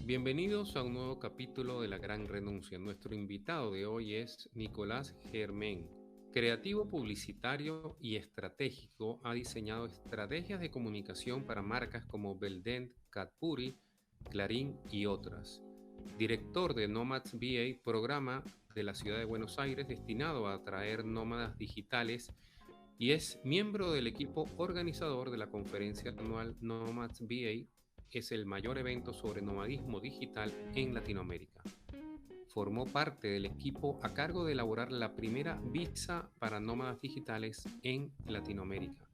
Bienvenidos a un nuevo capítulo de La Gran Renuncia. Nuestro invitado de hoy es Nicolás Germain. Creativo publicitario y estratégico, ha diseñado estrategias de comunicación para marcas como Belden, Cadbury, Clarín y otras. Director de Nomads VA, programa de la ciudad de Buenos Aires destinado a atraer nómadas digitales, y es miembro del equipo organizador de la conferencia anual Nomads VA. Es el mayor evento sobre nomadismo digital en Latinoamérica. Formó parte del equipo a cargo de elaborar la primera visa para nómadas digitales en Latinoamérica.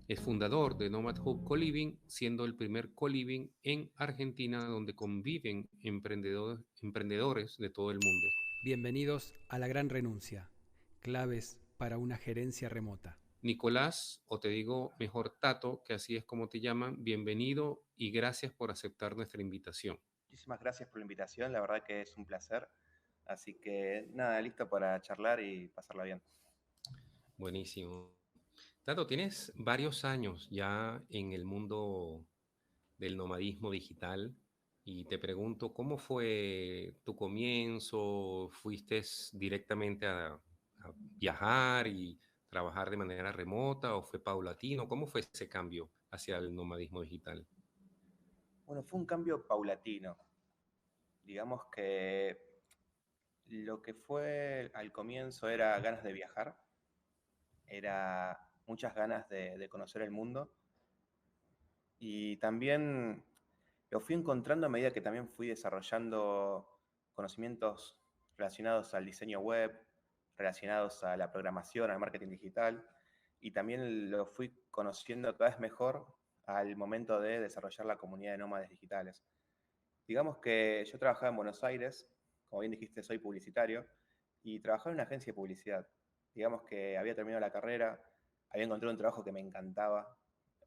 Es fundador de Nomad Hub Coliving, siendo el primer coliving en Argentina donde conviven emprendedores de todo el mundo. Bienvenidos a La Gran Renuncia, claves para una gerencia remota. Nicolás, o te digo mejor Tato, que así es como te llaman, bienvenido y gracias por aceptar nuestra invitación. Muchísimas gracias por la invitación, la verdad que es un placer. Así que nada, listo para charlar y pasarla bien. Buenísimo. Tato, tienes varios años ya en el mundo del nomadismo digital y te pregunto, ¿cómo fue tu comienzo? ¿Fuiste directamente a viajar y trabajar de manera remota o fue paulatino? ¿Cómo fue ese cambio hacia el nomadismo digital? Bueno, fue un cambio paulatino. Digamos que lo que fue al comienzo era ganas de viajar, era muchas ganas de conocer el mundo y también lo fui encontrando a medida que también fui desarrollando conocimientos relacionados al diseño web, relacionados a la programación, al marketing digital, y también lo fui conociendo cada vez mejor al momento de desarrollar la comunidad de nómades digitales. Digamos que yo trabajaba en Buenos Aires, como bien dijiste, soy publicitario, y trabajaba en una agencia de publicidad. Digamos que había terminado la carrera, había encontrado un trabajo que me encantaba,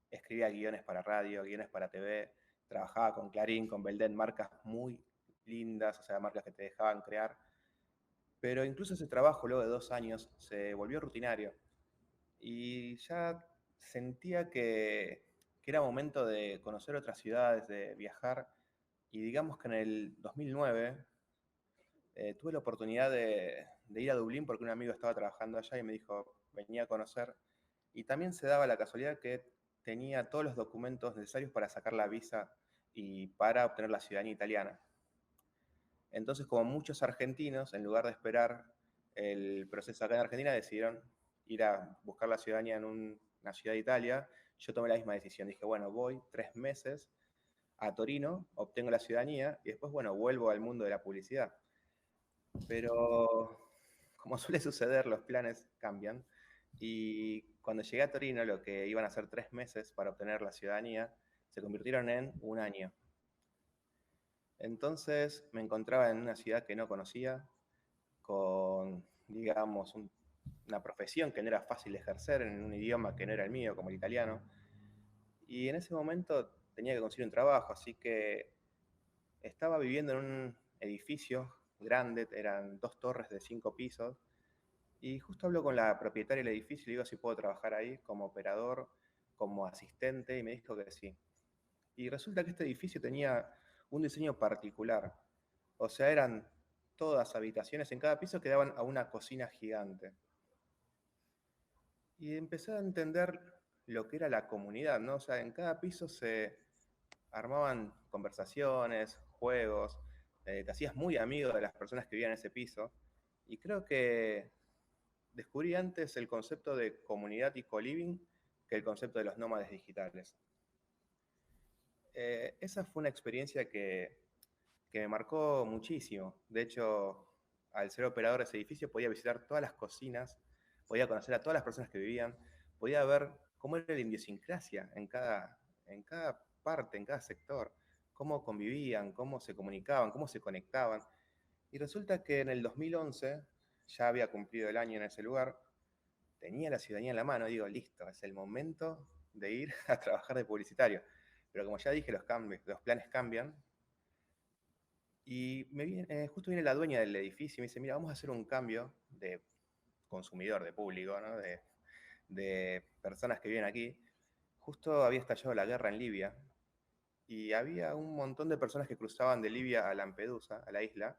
escribía guiones para radio, guiones para TV, trabajaba con Clarín, con Belden, marcas muy lindas, o sea, marcas que te dejaban crear. Pero incluso ese trabajo, luego de 2 años, se volvió rutinario. Y ya sentía que era momento de conocer otras ciudades, de viajar. Y digamos que en el 2009 tuve la oportunidad de ir a Dublín porque un amigo estaba trabajando allá y me dijo, venía a conocer. Y también se daba la casualidad que tenía todos los documentos necesarios para sacar la visa y para obtener la ciudadanía italiana. Entonces, como muchos argentinos, en lugar de esperar el proceso acá en Argentina, decidieron ir a buscar la ciudadanía en una ciudad de Italia. Yo tomé la misma decisión. Dije, bueno, voy 3 meses a Torino, obtengo la ciudadanía y después, bueno, vuelvo al mundo de la publicidad. Pero, como suele suceder, los planes cambian. Y cuando llegué a Torino, lo que iban a ser 3 meses para obtener la ciudadanía, se convirtieron en un año. Entonces me encontraba en una ciudad que no conocía, con, digamos, una profesión que no era fácil de ejercer, en un idioma que no era el mío, como el italiano. Y en ese momento tenía que conseguir un trabajo, así que estaba viviendo en un edificio grande, eran 2 torres de 5 pisos, y justo hablo con la propietaria del edificio y le digo si puedo trabajar ahí como operador, como asistente, y me dijo que sí. Y resulta que este edificio tenía un diseño particular. O sea, eran todas habitaciones, en cada piso que daban a una cocina gigante. Y empecé a entender lo que era la comunidad, ¿no? O sea, en cada piso se armaban conversaciones, juegos, te hacías muy amigo de las personas que vivían en ese piso. Y creo que descubrí antes el concepto de comunidad y co-living que el concepto de los nómades digitales. Esa fue una experiencia que me marcó muchísimo. De hecho, al ser operador de ese edificio podía visitar todas las cocinas, podía conocer a todas las personas que vivían, podía ver cómo era la idiosincrasia en cada parte, en cada sector, cómo convivían, cómo se comunicaban, cómo se conectaban. Y resulta que en el 2011, ya había cumplido el año en ese lugar, tenía la ciudadanía en la mano, digo, listo, es el momento de ir a trabajar de publicitario. Pero como ya dije, los planes cambian. Y justo viene la dueña del edificio y me dice, mira, vamos a hacer un cambio de consumidor, de público, ¿no? de personas que viven aquí. Justo había estallado la guerra en Libia y había un montón de personas que cruzaban de Libia a Lampedusa, a la isla,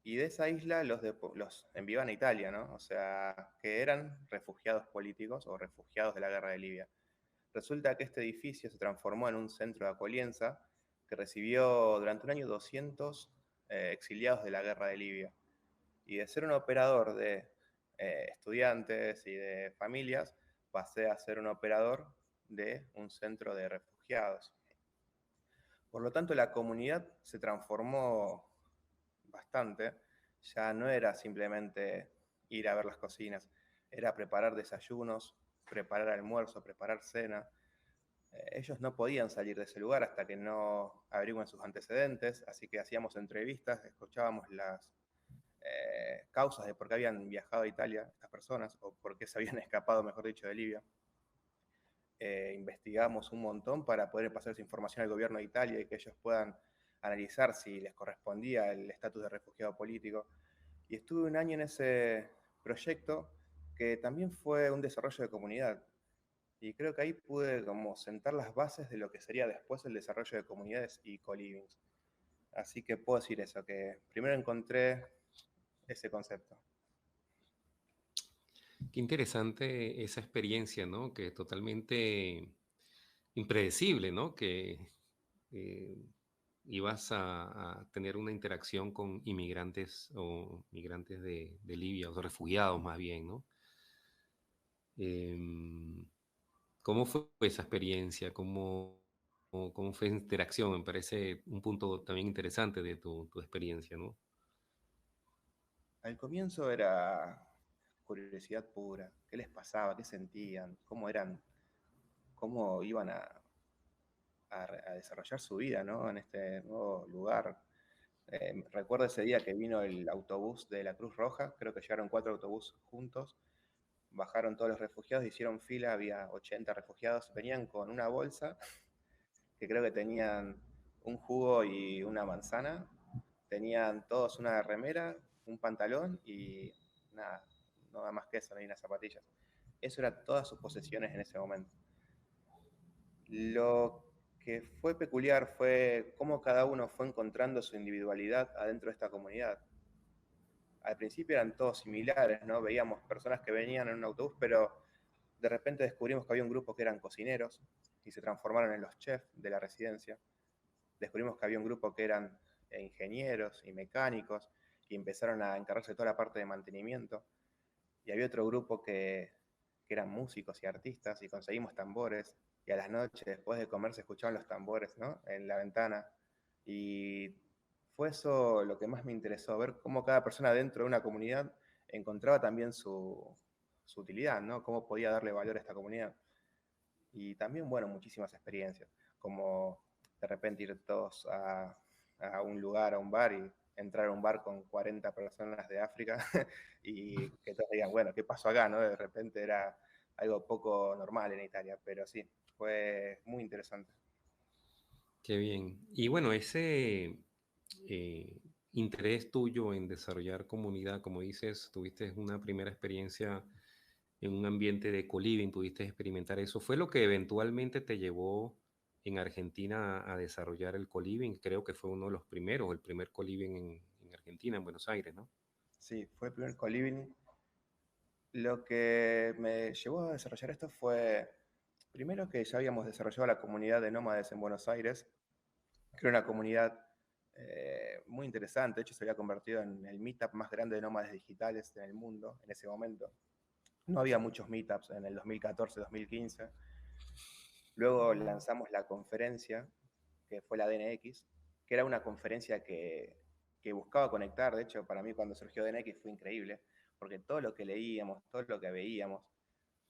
y de esa isla los enviaban a Italia, ¿no? O sea, que eran refugiados políticos o refugiados de la guerra de Libia. Resulta que este edificio se transformó en un centro de acolienza que recibió durante un año 200 exiliados de la guerra de Libia. Y de ser un operador de estudiantes y de familias, pasé a ser un operador de un centro de refugiados. Por lo tanto, la comunidad se transformó bastante. Ya no era simplemente ir a ver las cocinas, era preparar desayunos, preparar almuerzo, preparar cena. Ellos no podían salir de ese lugar hasta que no averigüen sus antecedentes, así que hacíamos entrevistas, escuchábamos las causas de por qué habían viajado a Italia estas personas, o por qué se habían escapado, mejor dicho, de Libia. Investigamos un montón para poder pasar esa información al gobierno de Italia y que ellos puedan analizar si les correspondía el estatus de refugiado político. Y estuve un año en ese proyecto que también fue un desarrollo de comunidad. Y creo que ahí pude como sentar las bases de lo que sería después el desarrollo de comunidades y co-livings. Así que puedo decir eso, que primero encontré ese concepto. Qué interesante esa experiencia, ¿no? Que es totalmente impredecible, ¿no? Que eh, ibas a tener una interacción con inmigrantes o migrantes de Libia, o refugiados más bien, ¿no? Em, ¿Cómo fue esa experiencia? ¿Cómo fue esa interacción? Me parece un punto también interesante de tu experiencia, ¿no? Al comienzo era curiosidad pura. ¿Qué les pasaba? ¿Qué sentían? ¿Cómo eran? ¿Cómo iban a desarrollar su vida, ¿no? En este nuevo lugar? Recuerdo ese día que vino el autobús de la Cruz Roja, creo que llegaron 4 autobuses juntos, bajaron todos los refugiados, hicieron fila, había 80 refugiados, venían con una bolsa que creo que tenían un jugo y una manzana, tenían todos una remera, un pantalón y nada, nada más que eso, no hay unas zapatillas. Eso eran todas sus posesiones en ese momento. Lo que fue peculiar fue cómo cada uno fue encontrando su individualidad adentro de esta comunidad. Al principio eran todos similares, ¿no? Veíamos personas que venían en un autobús, pero de repente descubrimos que había un grupo que eran cocineros y se transformaron en los chefs de la residencia. Descubrimos que había un grupo que eran ingenieros y mecánicos y empezaron a encargarse de toda la parte de mantenimiento. Y había otro grupo que eran músicos y artistas y conseguimos tambores y a las noches después de comer se escuchaban los tambores, ¿no? En la ventana. Y fue eso lo que más me interesó, ver cómo cada persona dentro de una comunidad encontraba también su utilidad, ¿no? Cómo podía darle valor a esta comunidad. Y también, bueno, muchísimas experiencias, como de repente ir todos a un lugar, a un bar y entrar a un bar con 40 personas de África y que todos digan, bueno, ¿qué pasó acá? ¿No? De repente era algo poco normal en Italia, pero sí, fue muy interesante. Qué bien. Y bueno, ese interés tuyo en desarrollar comunidad, como dices, tuviste una primera experiencia en un ambiente de co-living, pudiste experimentar eso. ¿Fue lo que eventualmente te llevó en Argentina a desarrollar el co-living? Creo que fue uno de los primeros, el primer co-living en Argentina, en Buenos Aires, ¿no? Sí, fue el primer co-living. Lo que me llevó a desarrollar esto fue, primero que ya habíamos desarrollado la comunidad de nómades en Buenos Aires, que era una comunidad muy interesante. De hecho, se había convertido en el meetup más grande de nómades digitales en el mundo en ese momento. No había muchos meetups en el 2014-2015. Luego lanzamos la conferencia, que fue la DNX, que era una conferencia que buscaba conectar. De hecho, para mí cuando surgió DNX fue increíble, porque todo lo que leíamos, todo lo que veíamos,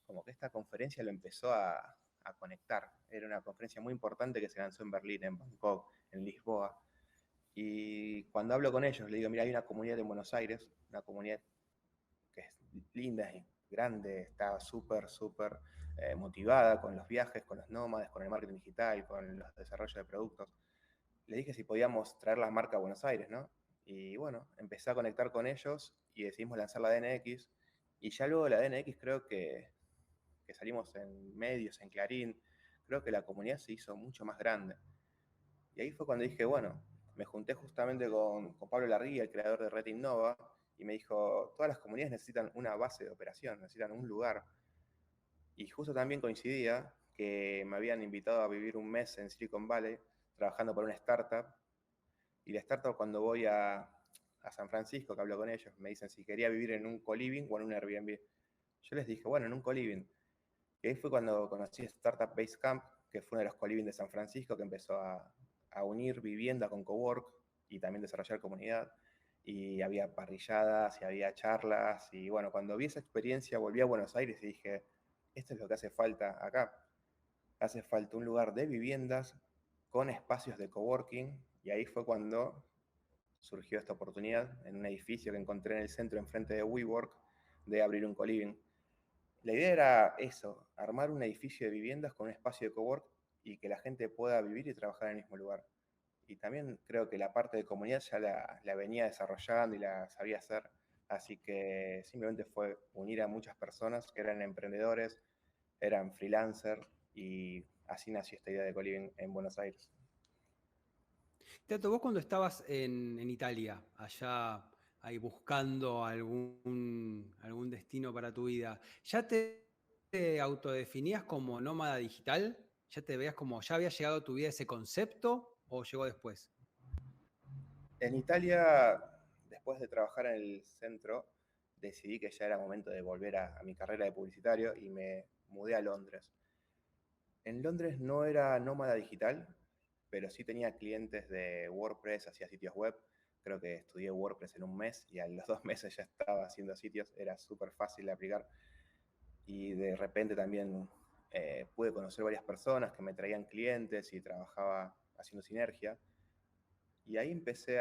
como que esta conferencia lo empezó a conectar. Era una conferencia muy importante que se lanzó en Berlín, en Bangkok, en Lisboa. Y cuando hablo con ellos, le digo, mira, hay una comunidad en Buenos Aires, una comunidad que es linda y grande, está súper motivada con los viajes, con los nómades, con el marketing digital, con los desarrollos de productos. Le dije si podíamos traer la marca a Buenos Aires, ¿no? Y bueno, empecé a conectar con ellos y decidimos lanzar la DNX. Y ya luego de la DNX creo que salimos en medios, en Clarín, creo que la comunidad se hizo mucho más grande. Y ahí fue cuando dije, bueno, me junté justamente con Pablo Larría, el creador de Red Innova, y me dijo, todas las comunidades necesitan una base de operación, necesitan un lugar. Y justo también coincidía que me habían invitado a vivir un mes en Silicon Valley, trabajando por una startup. Y la startup, cuando voy a San Francisco, que hablo con ellos, me dicen si quería vivir en un co-living o en un Airbnb. Yo les dije, bueno, en un co-living. Y ahí fue cuando conocí Startup Basecamp, que fue uno de los co-living de San Francisco, que empezó a unir vivienda con cowork y también desarrollar comunidad. Y había parrilladas y había charlas. Y bueno, cuando vi esa experiencia, volví a Buenos Aires y dije, esto es lo que hace falta acá. Hace falta un lugar de viviendas con espacios de coworking. Y ahí fue cuando surgió esta oportunidad en un edificio que encontré en el centro, enfrente de WeWork, de abrir un co-living. La idea era eso, armar un edificio de viviendas con un espacio de cowork y que la gente pueda vivir y trabajar en el mismo lugar. Y también creo que la parte de comunidad ya la venía desarrollando y la sabía hacer, así que simplemente fue unir a muchas personas que eran emprendedores, eran freelancers, y así nació esta idea de co-living en Buenos Aires. Tato, vos cuando estabas en Italia, allá ahí buscando algún destino para tu vida, ¿ya te autodefinías como nómada digital? ¿Ya te veías como, ya había llegado a tu vida ese concepto o llegó después? En Italia, después de trabajar en el centro, decidí que ya era momento de volver a mi carrera de publicitario y me mudé a Londres. En Londres no era nómada digital, pero sí tenía clientes de WordPress, hacía sitios web. Creo que estudié WordPress en un mes y a los 2 meses ya estaba haciendo sitios, era súper fácil de aplicar. Y de repente también pude conocer varias personas que me traían clientes y trabajaba haciendo sinergia. Y ahí empecé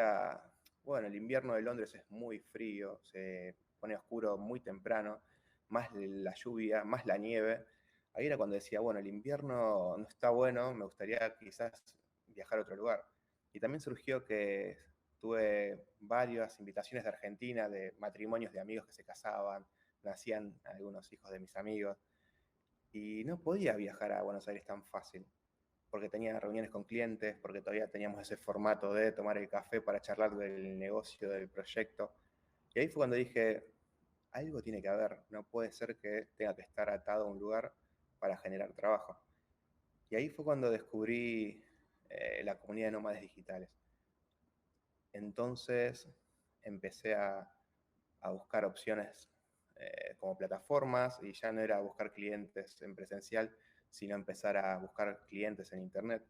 bueno, el invierno de Londres es muy frío, se pone oscuro muy temprano, más la lluvia, más la nieve. Ahí era cuando decía, bueno, el invierno no está bueno, me gustaría quizás viajar a otro lugar. Y también surgió que tuve varias invitaciones de Argentina, de matrimonios de amigos que se casaban, nacían algunos hijos de mis amigos, y no podía viajar a Buenos Aires tan fácil porque tenía reuniones con clientes, porque todavía teníamos ese formato de tomar el café para charlar del negocio, del proyecto. Y ahí fue cuando dije, algo tiene que haber, no puede ser que tenga que estar atado a un lugar para generar trabajo. Y ahí fue cuando descubrí la comunidad de nómades digitales. Entonces empecé a buscar opciones como plataformas y ya no era buscar clientes en presencial, sino empezar a buscar clientes en Internet.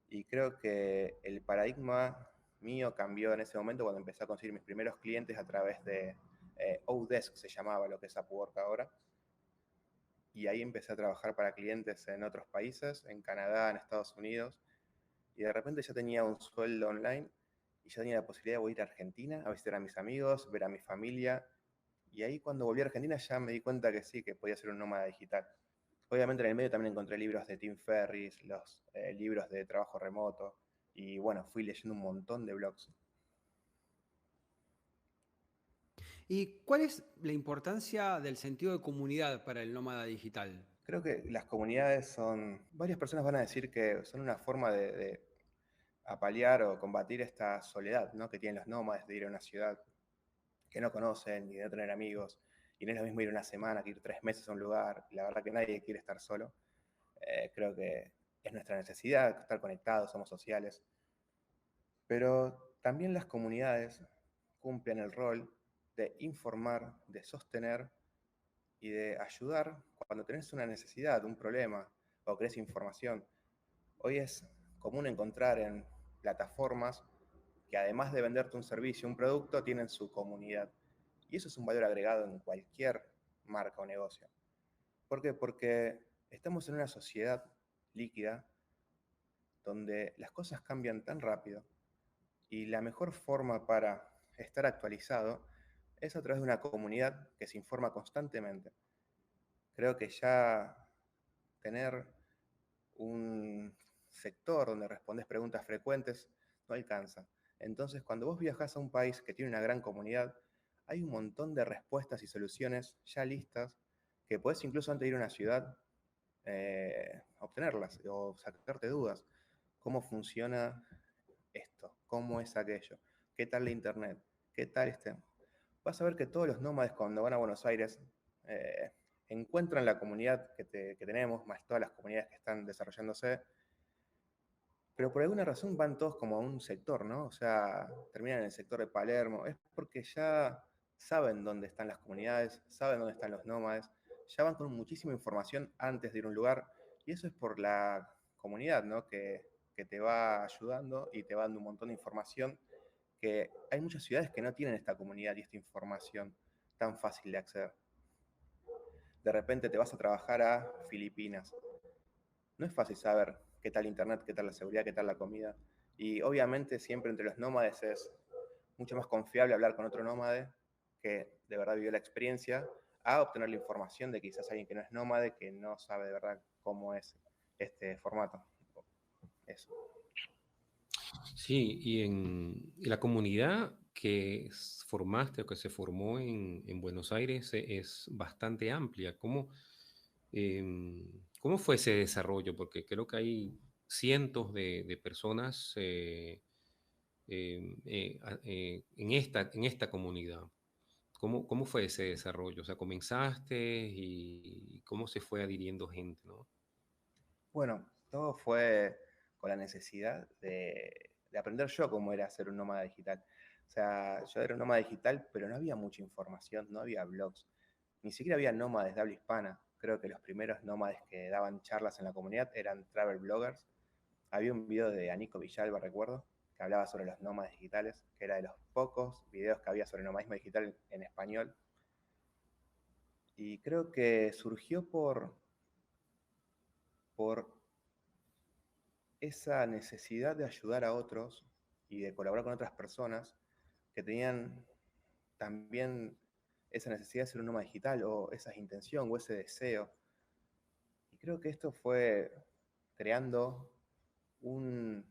Y creo que el paradigma mío cambió en ese momento cuando empecé a conseguir mis primeros clientes a través de Odesk, se llamaba lo que es Upwork ahora. Y ahí empecé a trabajar para clientes en otros países, en Canadá, en Estados Unidos. Y de repente ya tenía un sueldo online y ya tenía la posibilidad de ir a Argentina a visitar a mis amigos, ver a mi familia. Y ahí cuando volví a Argentina ya me di cuenta que sí, que podía ser un nómada digital. Obviamente en el medio también encontré libros de Tim Ferriss, los libros de trabajo remoto, y bueno, fui leyendo un montón de blogs. ¿Y cuál es la importancia del sentido de comunidad para el nómada digital? Creo que las comunidades varias personas van a decir que son una forma de apalear o combatir esta soledad, ¿no?, que tienen los nómades de ir a una ciudad que no conocen y de no tener amigos. Y no es lo mismo ir una semana que ir 3 meses a un lugar. La verdad que nadie quiere estar solo. Creo que es nuestra necesidad estar conectados, somos sociales. Pero también las comunidades cumplen el rol de informar, de sostener y de ayudar cuando tenés una necesidad, un problema o querés información. Hoy es común encontrar en plataformas que además de venderte un servicio, un producto, tienen su comunidad. Y eso es un valor agregado en cualquier marca o negocio. ¿Por qué? Porque estamos en una sociedad líquida donde las cosas cambian tan rápido y la mejor forma para estar actualizado es a través de una comunidad que se informa constantemente. Creo que ya tener un sector donde respondes preguntas frecuentes no alcanza. Entonces, cuando vos viajás a un país que tiene una gran comunidad, hay un montón de respuestas y soluciones ya listas que podés incluso antes de ir a una ciudad obtenerlas o sacarte dudas. cómo funciona esto, cómo es aquello, qué tal la internet, qué tal este. Vas a ver que todos los nómades cuando van a Buenos Aires eh, encuentran la comunidad que tenemos, más todas las comunidades que están desarrollándose, pero por alguna razón van todos como a un sector, ¿no? O sea, terminan en el sector de Palermo. Es porque ya saben dónde están las comunidades, saben dónde están los nómades, ya van con muchísima información antes de ir a un lugar, y eso es por la comunidad, ¿no? Que te va ayudando y te va dando un montón de información, que hay muchas ciudades que no tienen esta comunidad y esta información tan fácil de acceder. De repente te vas a trabajar a Filipinas. No es fácil saber qué tal internet, qué tal la seguridad, qué tal la comida. Y obviamente siempre entre los nómades es mucho más confiable hablar con otro nómade que de verdad vivió la experiencia a obtener la información de quizás alguien que no es nómade, que no sabe de verdad cómo es este formato. Eso. Sí, y la comunidad que formaste o que se formó en Buenos Aires es bastante amplia. ¿Cómo fue ese desarrollo? Porque creo que hay cientos de personas en esta comunidad. ¿Cómo fue ese desarrollo? O sea, comenzaste y cómo se fue adhiriendo gente, ¿no? Bueno, todo fue con la necesidad de aprender yo cómo era ser un nómada digital. O sea, yo era un nómada digital, pero no había mucha información, no había blogs, ni siquiera había nómades de habla hispana. Creo que los primeros nómades que daban charlas en la comunidad eran travel bloggers. Había un video de Anico Villalba, recuerdo, que hablaba sobre los nómades digitales, que era de los pocos videos que había sobre nomadismo digital en español. Y creo que surgió por esa necesidad de ayudar a otros y de colaborar con otras personas que tenían también esa necesidad de ser un nómada digital o esa intención o ese deseo. Y creo que esto fue creando un,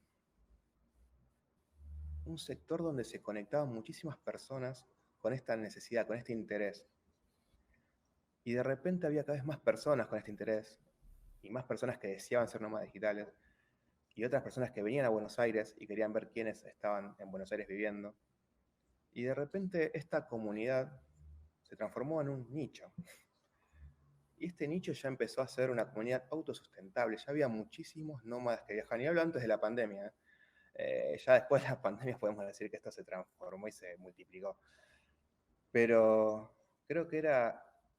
un sector donde se conectaban muchísimas personas con esta necesidad, con este interés. Y de repente había cada vez más personas con este interés y más personas que deseaban ser nómadas digitales y otras personas que venían a Buenos Aires y querían ver quiénes estaban en Buenos Aires viviendo. Y de repente esta comunidad se transformó en un nicho. Y este nicho ya empezó a ser una comunidad autosustentable. Ya había muchísimos nómadas que viajaban. Y hablo antes de la pandemia. Ya después de la pandemia podemos decir que esto se transformó y se multiplicó. Pero creo que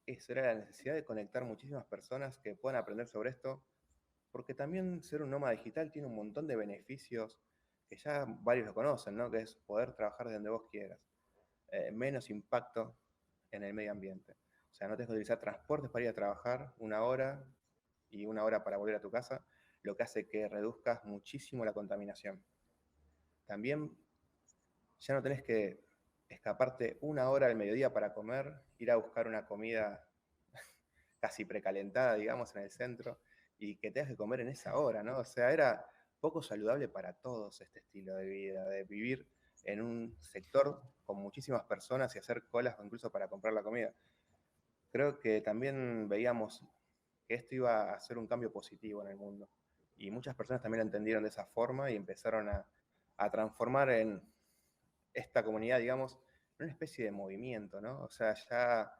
eso era la necesidad de conectar muchísimas personas que puedan aprender sobre esto, porque también ser un nómada digital tiene un montón de beneficios que ya varios lo conocen, ¿no? Que es poder trabajar de donde vos quieras, menos impacto en el medio ambiente. O sea, no tenés que utilizar transportes para ir a trabajar 1 hora y 1 hora para volver a tu casa, lo que hace que reduzcas muchísimo la contaminación. También ya no tenés que escaparte 1 hora al mediodía para comer, ir a buscar una comida casi precalentada, digamos, en el centro, y que tengas que comer en esa hora, ¿no? O sea, era poco saludable para todos este estilo de vida, de vivir en un sector con muchísimas personas y hacer colas incluso para comprar la comida. Creo que también veíamos que esto iba a ser un cambio positivo en el mundo. Y muchas personas también lo entendieron de esa forma y empezaron a transformar en esta comunidad, digamos, en una especie de movimiento, ¿no? O sea, ya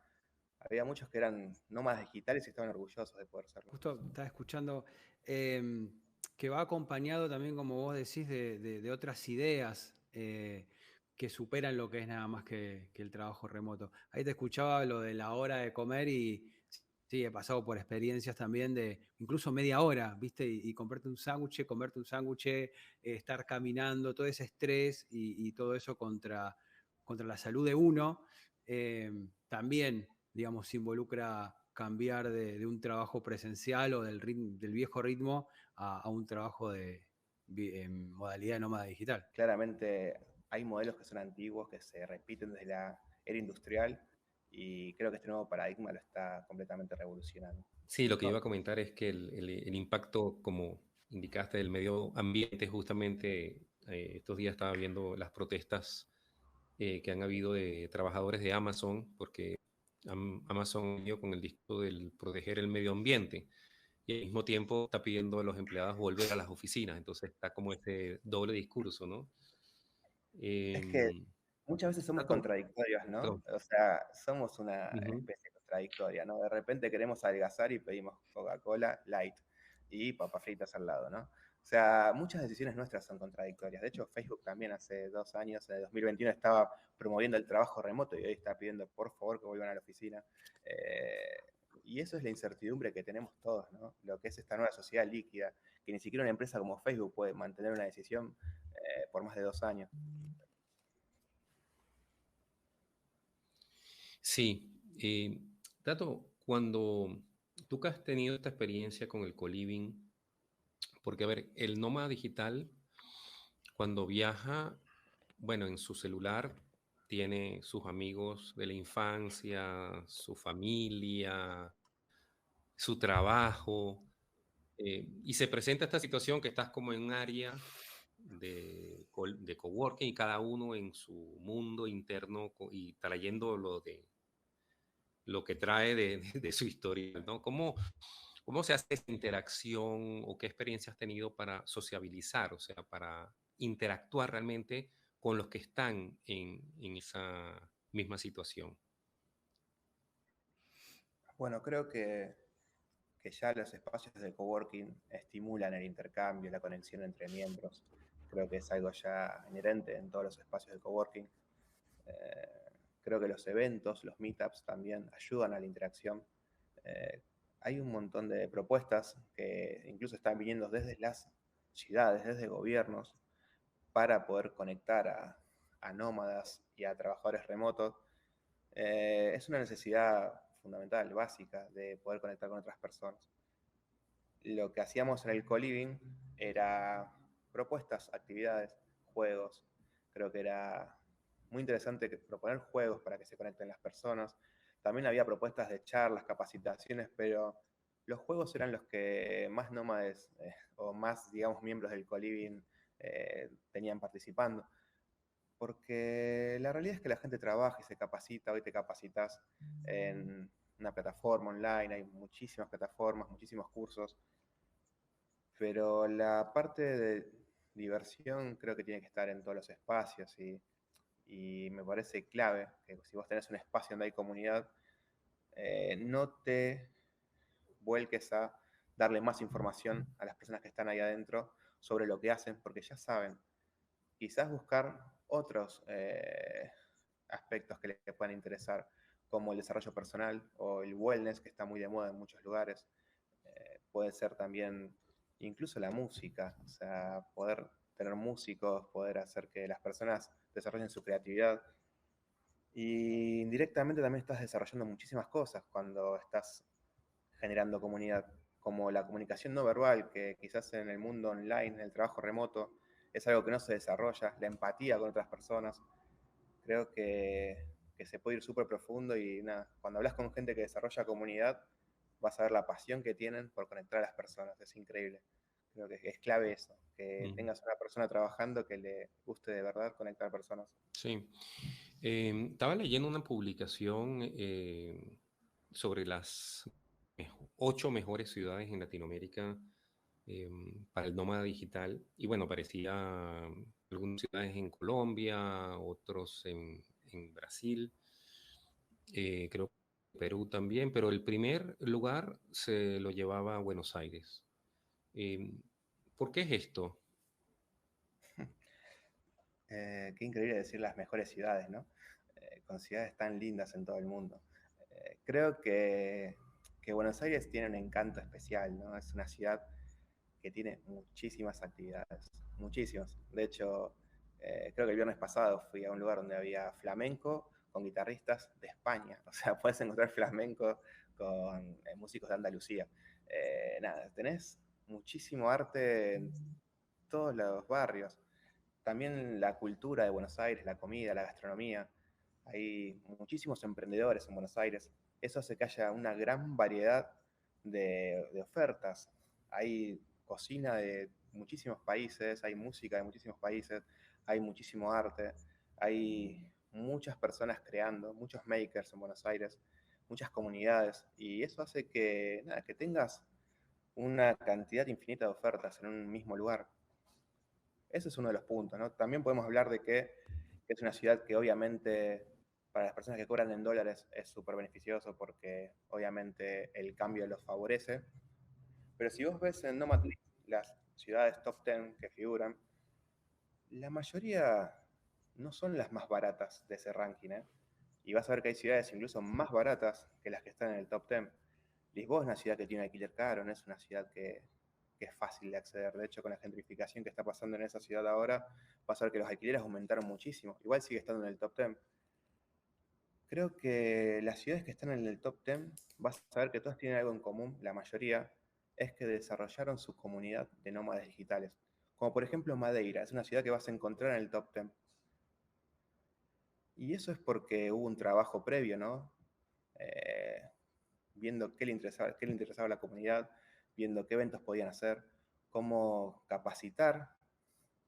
había muchos que eran nómadas digitales y estaban orgullosos de poder serlo. Justo estaba escuchando que va acompañado también, como vos decís, de otras ideas que superan lo que es nada más que el trabajo remoto. Ahí te escuchaba lo de la hora de comer y sí, he pasado por experiencias también de incluso media hora, ¿viste? Y comprarte un sándwich, comerte un sándwich, estar caminando, todo ese estrés y todo eso contra la salud de uno. También, digamos, involucra cambiar de un trabajo presencial o del viejo ritmo a un trabajo en modalidad nómada digital. Claramente hay modelos que son antiguos, que se repiten desde la era industrial, y creo que este nuevo paradigma lo está completamente revolucionando. Sí, lo que No, iba a comentar es que el impacto, como indicaste, del medio ambiente, justamente estos días estaba viendo las protestas que han habido de trabajadores de Amazon, porque Amazon dio con el disco del proteger el medio ambiente. y al mismo tiempo está pidiendo a los empleados volver a las oficinas. Entonces está como ese doble discurso, ¿no? Es que Em, muchas veces somos Tato, contradictorios, ¿no? perdón. O sea, somos una Ujú. especie contradictoria, ¿no? De repente queremos adelgazar y pedimos Coca-Cola Light y papas fritas al lado, ¿no? O sea, muchas decisiones nuestras son contradictorias. De hecho, Facebook también hace 2 años, en el 2021, estaba promoviendo el trabajo remoto y hoy está pidiendo, por favor, que vuelvan a la oficina. Eh, y eso es la incertidumbre que tenemos todos, ¿no? Lo que es esta nueva sociedad líquida, que ni siquiera una empresa como Facebook puede mantener una decisión por más de 2 años. Sí. Tato, cuando tú que has tenido esta experiencia con el co-living, porque a ver, el nómada digital, cuando viaja, bueno, en su celular tiene sus amigos de la infancia, su familia, su trabajo, y se presenta esta situación que estás como en un área de coworking y cada uno en su mundo interno y trayendo lo que trae de su historia, ¿no? ¿Cómo se hace esa interacción o qué experiencia has tenido para sociabilizar, o sea, para interactuar realmente con los que están en esa misma situación? Bueno, creo que ya los espacios de coworking estimulan el intercambio, la conexión entre miembros. Creo que es algo ya inherente en todos los espacios de coworking. Eh, Creo que los eventos, los meetups también ayudan a la interacción. Eh, Hay un montón de propuestas que incluso están viniendo desde las ciudades, desde gobiernos, para poder conectar a nómadas y a trabajadores remotos. Es una necesidad fundamental, básica, de poder conectar con otras personas. Lo que hacíamos en el co-living era propuestas, actividades, juegos. Creo que era muy interesante proponer juegos para que se conecten las personas. También había propuestas de charlas, capacitaciones, pero los juegos eran los que más nómades o más, digamos, miembros del co-living tenían participando. Porque la realidad es que la gente trabaja y se capacita. Hoy te capacitas en una plataforma online, hay muchísimas plataformas, muchísimos cursos, pero la parte de diversión creo que tiene que estar en todos los espacios y me parece clave que si vos tenés un espacio donde hay comunidad, no te vuelques a darle más información a las personas que están ahí adentro sobre lo que hacen, porque ya saben. Quizás buscar otros aspectos que les puedan interesar, como el desarrollo personal o el wellness, que está muy de moda en muchos lugares. Puede ser también incluso la música, o sea, poder tener músicos, poder hacer que las personas desarrollen su creatividad. Y indirectamente también estás desarrollando muchísimas cosas cuando estás generando comunidad, como la comunicación no verbal, que quizás en el mundo online, en el trabajo remoto, es algo que no se desarrolla, la empatía con otras personas. Creo que se puede ir súper profundo y nada, cuando hablas con gente que desarrolla comunidad, vas a ver la pasión que tienen por conectar a las personas, es increíble. Creo que es clave eso, que Mm, tengas una persona trabajando que le guste de verdad conectar personas. sí. Estaba leyendo una publicación sobre las 8 mejores ciudades en Latinoamérica para el nómada digital. Y bueno, parecía algunas ciudades en Colombia, otros en Brasil, creo que Perú también, pero el primer lugar se lo llevaba a Buenos Aires. Eh, ¿Por qué es esto? Qué increíble decir las mejores ciudades, ¿no? Con ciudades tan lindas en todo el mundo. Creo que Buenos Aires tiene un encanto especial, ¿no? Es una ciudad que tiene muchísimas actividades, muchísimas. De hecho, creo que el viernes pasado fui a un lugar donde había flamenco con guitarristas de España. O sea, puedes encontrar flamenco con músicos de Andalucía. Nada, tenés muchísimo arte en todos los barrios. También la cultura de Buenos Aires, la comida, la gastronomía. Hay muchísimos emprendedores en Buenos Aires. Eso hace que haya una gran variedad de ofertas. Hay cocina de muchísimos países, hay música de muchísimos países, hay muchísimo arte, hay muchas personas creando, muchos makers en Buenos Aires, muchas comunidades. Y eso hace que, nada, que tengas una cantidad infinita de ofertas en un mismo lugar. Ese es uno de los puntos, ¿no? También podemos hablar de que es una ciudad que obviamente para las personas que cobran en dólares es súper beneficioso porque obviamente el cambio los favorece. Pero si vos ves en Nomad List las ciudades top 10 que figuran, la mayoría no son las más baratas de ese ranking, ¿eh? Y vas a ver que hay ciudades incluso más baratas que las que están en el top 10. Lisboa es una ciudad que tiene un alquiler caro, no es una ciudad que es fácil de acceder. De hecho, con la gentrificación que está pasando en esa ciudad ahora, vas a ver que los alquileres aumentaron muchísimo. Igual sigue estando en el top 10. Creo que las ciudades que están en el top 10, vas a ver que todas tienen algo en común, la mayoría, es que desarrollaron su comunidad de nómadas digitales. Como por ejemplo Madeira, es una ciudad que vas a encontrar en el top 10. Y eso es porque hubo un trabajo previo, ¿no? Eh, Viendo qué le interesaba a la comunidad, viendo qué eventos podían hacer, cómo capacitar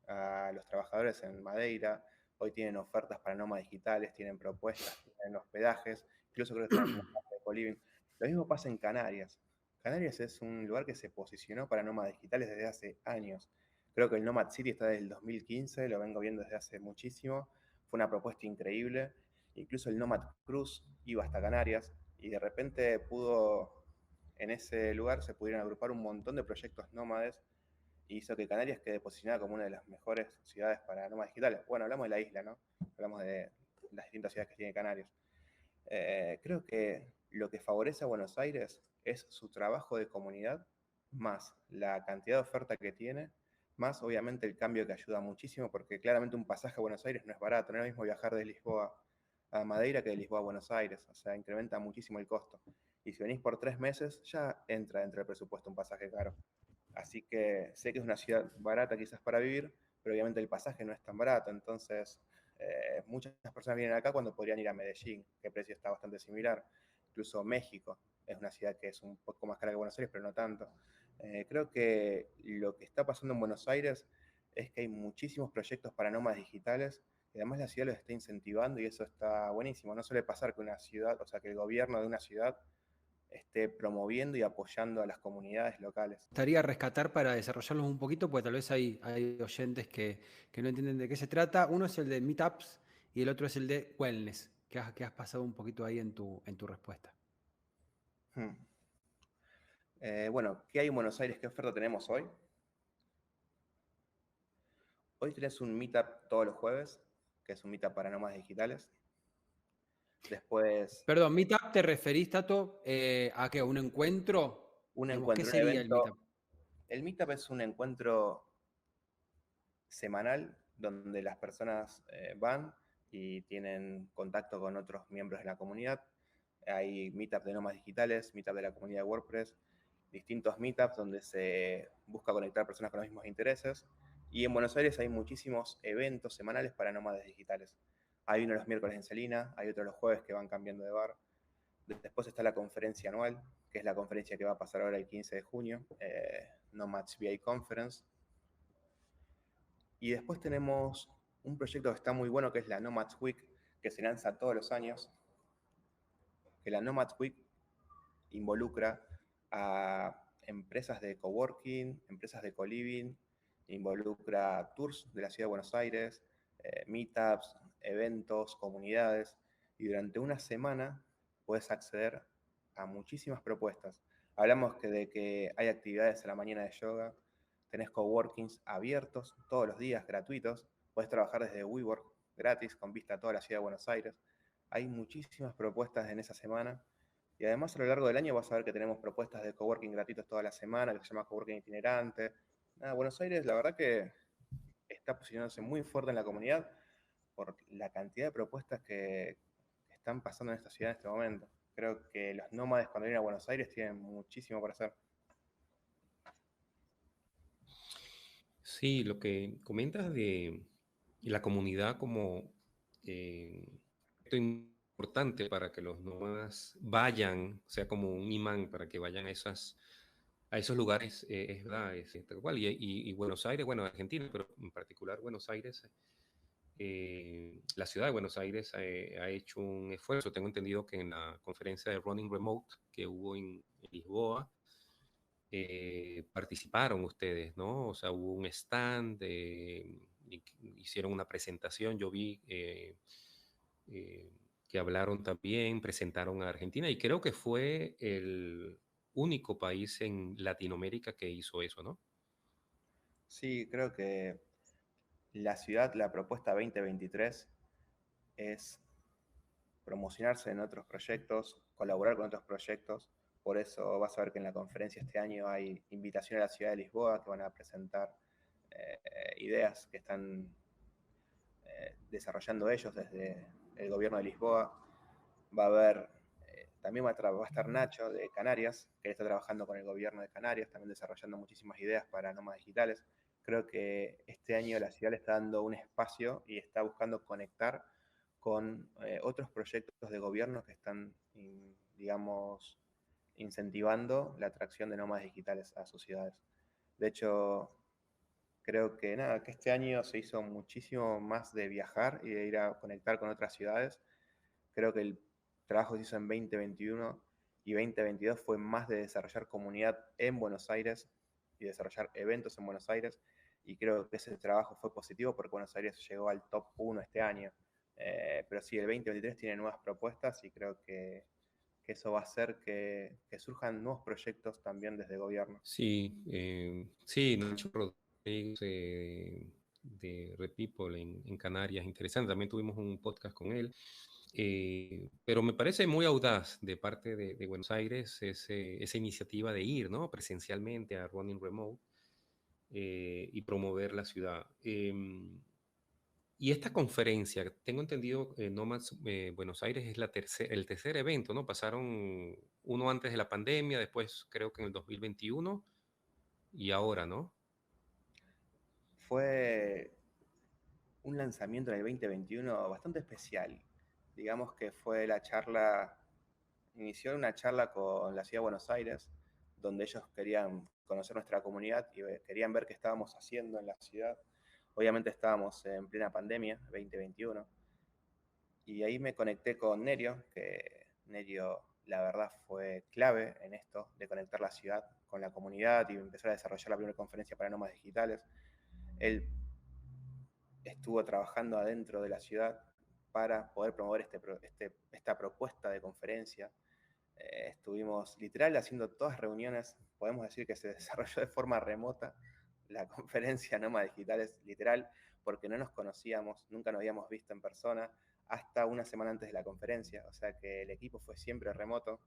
a los trabajadores en Madeira. Hoy tienen ofertas para nómadas digitales, tienen propuestas, tienen hospedajes, incluso creo que están en la parte de co-living. Lo mismo pasa en Canarias. Canarias es un lugar que se posicionó para nómadas digitales desde hace años. Creo que el Nomad City está desde el 2015, lo vengo viendo desde hace muchísimo. Fue una propuesta increíble. Incluso el Nomad Cruise iba hasta Canarias y de repente en ese lugar se pudieron agrupar un montón de proyectos nómades y hizo que Canarias quede posicionada como una de las mejores ciudades para nómadas digitales. Bueno, hablamos de la isla, ¿no? Hablamos de las distintas ciudades que tiene Canarias. Creo que lo que favorece a Buenos Aires es su trabajo de comunidad, más la cantidad de oferta que tiene, más obviamente el cambio que ayuda muchísimo, porque claramente un pasaje a Buenos Aires no es barato, no es lo mismo viajar de Lisboa a Madeira que de Lisboa a Buenos Aires, o sea, incrementa muchísimo el costo. Y si venís por 3 meses, ya entra dentro del presupuesto un pasaje caro. Así que sé que es una ciudad barata quizás para vivir, pero obviamente el pasaje no es tan barato, entonces muchas personas vienen acá cuando podrían ir a Medellín, que el precio está bastante similar. Incluso México es una ciudad que es un poco más cara que Buenos Aires, pero no tanto. Creo que lo que está pasando en Buenos Aires es que hay muchísimos proyectos para nómadas digitales y además la ciudad los está incentivando y eso está buenísimo. No suele pasar que una ciudad, o sea, que el gobierno de una ciudad esté promoviendo y apoyando a las comunidades locales. Me gustaría rescatar para desarrollarlos un poquito, porque tal vez hay oyentes que no entienden de qué se trata. Uno es el de Meetups y el otro es el de Wellness, que has pasado un poquito ahí en tu respuesta. Hmm. Bueno, ¿qué hay en Buenos Aires? ¿Qué oferta tenemos hoy? Hoy tenés un meetup todos los jueves, que es un meetup para nómadas digitales. Después, Perdón, Meetup, ¿te referís, Tato, a qué? ¿Un encuentro? un Digamos, ¿qué encuentro, un sería el evento. Meetup? El meetup es un encuentro semanal donde las personas van y tienen contacto con otros miembros de la comunidad. Hay meetups de nómadas digitales, meetup de la comunidad de WordPress, distintos meetups donde se busca conectar personas con los mismos intereses. Y en Buenos Aires hay muchísimos eventos semanales para nómadas digitales. Hay uno los miércoles en Celina, hay otro los jueves que van cambiando de bar. Después está la conferencia anual, que es la conferencia que va a pasar ahora el 15 de junio, Nomads VA Conference. Y después tenemos un proyecto que está muy bueno, que es la Nomads Week, que se lanza todos los años. Que la Nomads Week involucra a empresas de coworking, empresas de co-living, involucra tours de la ciudad de Buenos Aires, meetups, eventos, comunidades, y durante una semana puedes acceder a muchísimas propuestas. Hablamos de que hay actividades a la mañana de yoga, tenés coworkings abiertos todos los días, gratuitos, puedes trabajar desde WeWork gratis, con vista a toda la ciudad de Buenos Aires. Hay muchísimas propuestas en esa semana y además a lo largo del año vas a ver que tenemos propuestas de coworking gratuitos toda la semana, que se llama coworking itinerante. Nada, Buenos Aires la verdad que está posicionándose muy fuerte en la comunidad por la cantidad de propuestas que están pasando en esta ciudad en este momento. Creo que los nómades cuando vienen a Buenos Aires tienen muchísimo para hacer. Sí, lo que comentas de la comunidad como aspecto importante para que los nómadas vayan, sea como un imán para que vayan a esos lugares, es verdad, es tal cual. Y Buenos Aires, bueno, Argentina, pero en particular Buenos Aires, la ciudad de Buenos Aires ha hecho un esfuerzo. Tengo entendido que en la conferencia de Running Remote que hubo en Lisboa, participaron ustedes, ¿no? O sea, hubo un stand, hicieron una presentación, yo vi eh, que hablaron también, presentaron a Argentina y creo que fue el único país en Latinoamérica que hizo eso, ¿no? Sí, creo que la ciudad, la propuesta 2023 es promocionarse en otros proyectos, colaborar con otros proyectos. Por eso vas a ver que en la conferencia este año hay invitación a la ciudad de Lisboa que van a presentar ideas que están desarrollando ellos desde el gobierno de Lisboa. Va a haber, también va a estar Nacho de Canarias, que está trabajando con el gobierno de Canarias, también desarrollando muchísimas ideas para nómadas digitales. Creo que este año la ciudad le está dando un espacio y está buscando conectar con otros proyectos de gobierno que están, digamos, incentivando la atracción de nómadas digitales a sus ciudades. De hecho, creo que nada, que este año se hizo muchísimo más de viajar y de ir a conectar con otras ciudades. Creo que el trabajo que se hizo en 2021 y 2022 fue más de desarrollar comunidad en Buenos Aires y desarrollar eventos en Buenos Aires. Y creo que ese trabajo fue positivo porque Buenos Aires llegó al top 1 este año. Pero sí, el 2023 tiene nuevas propuestas y creo que eso va a hacer que surjan nuevos proyectos también desde el gobierno. Sí, sí, Nacho Rodríguez de Red People en Canarias, interesante. También tuvimos un podcast con él. Pero me parece muy audaz de parte de Buenos Aires esa iniciativa de ir, ¿no? Presencialmente a Running Remote y promover la ciudad. Y esta conferencia, tengo entendido, Nomads Buenos Aires es el tercer evento, ¿no? Pasaron uno antes de la pandemia, después creo que en el 2021 y ahora, ¿no? Fue un lanzamiento en el 2021 bastante especial. Digamos que fue la charla, inició una charla con la Ciudad de Buenos Aires, donde ellos querían conocer nuestra comunidad y querían ver qué estábamos haciendo en la ciudad. Obviamente estábamos en plena pandemia, 2021, y ahí me conecté con Nerio, que Nerio la verdad fue clave en esto de conectar la ciudad con la comunidad y empezar a desarrollar la primera conferencia para nómadas digitales. Él estuvo trabajando adentro de la ciudad para poder promover esta propuesta de conferencia. Estuvimos literal haciendo todas reuniones, podemos decir que se desarrolló de forma remota la conferencia Nómadas Digitales, literal, porque no nos conocíamos, nunca nos habíamos visto en persona, hasta una semana antes de la conferencia, o sea que el equipo fue siempre remoto.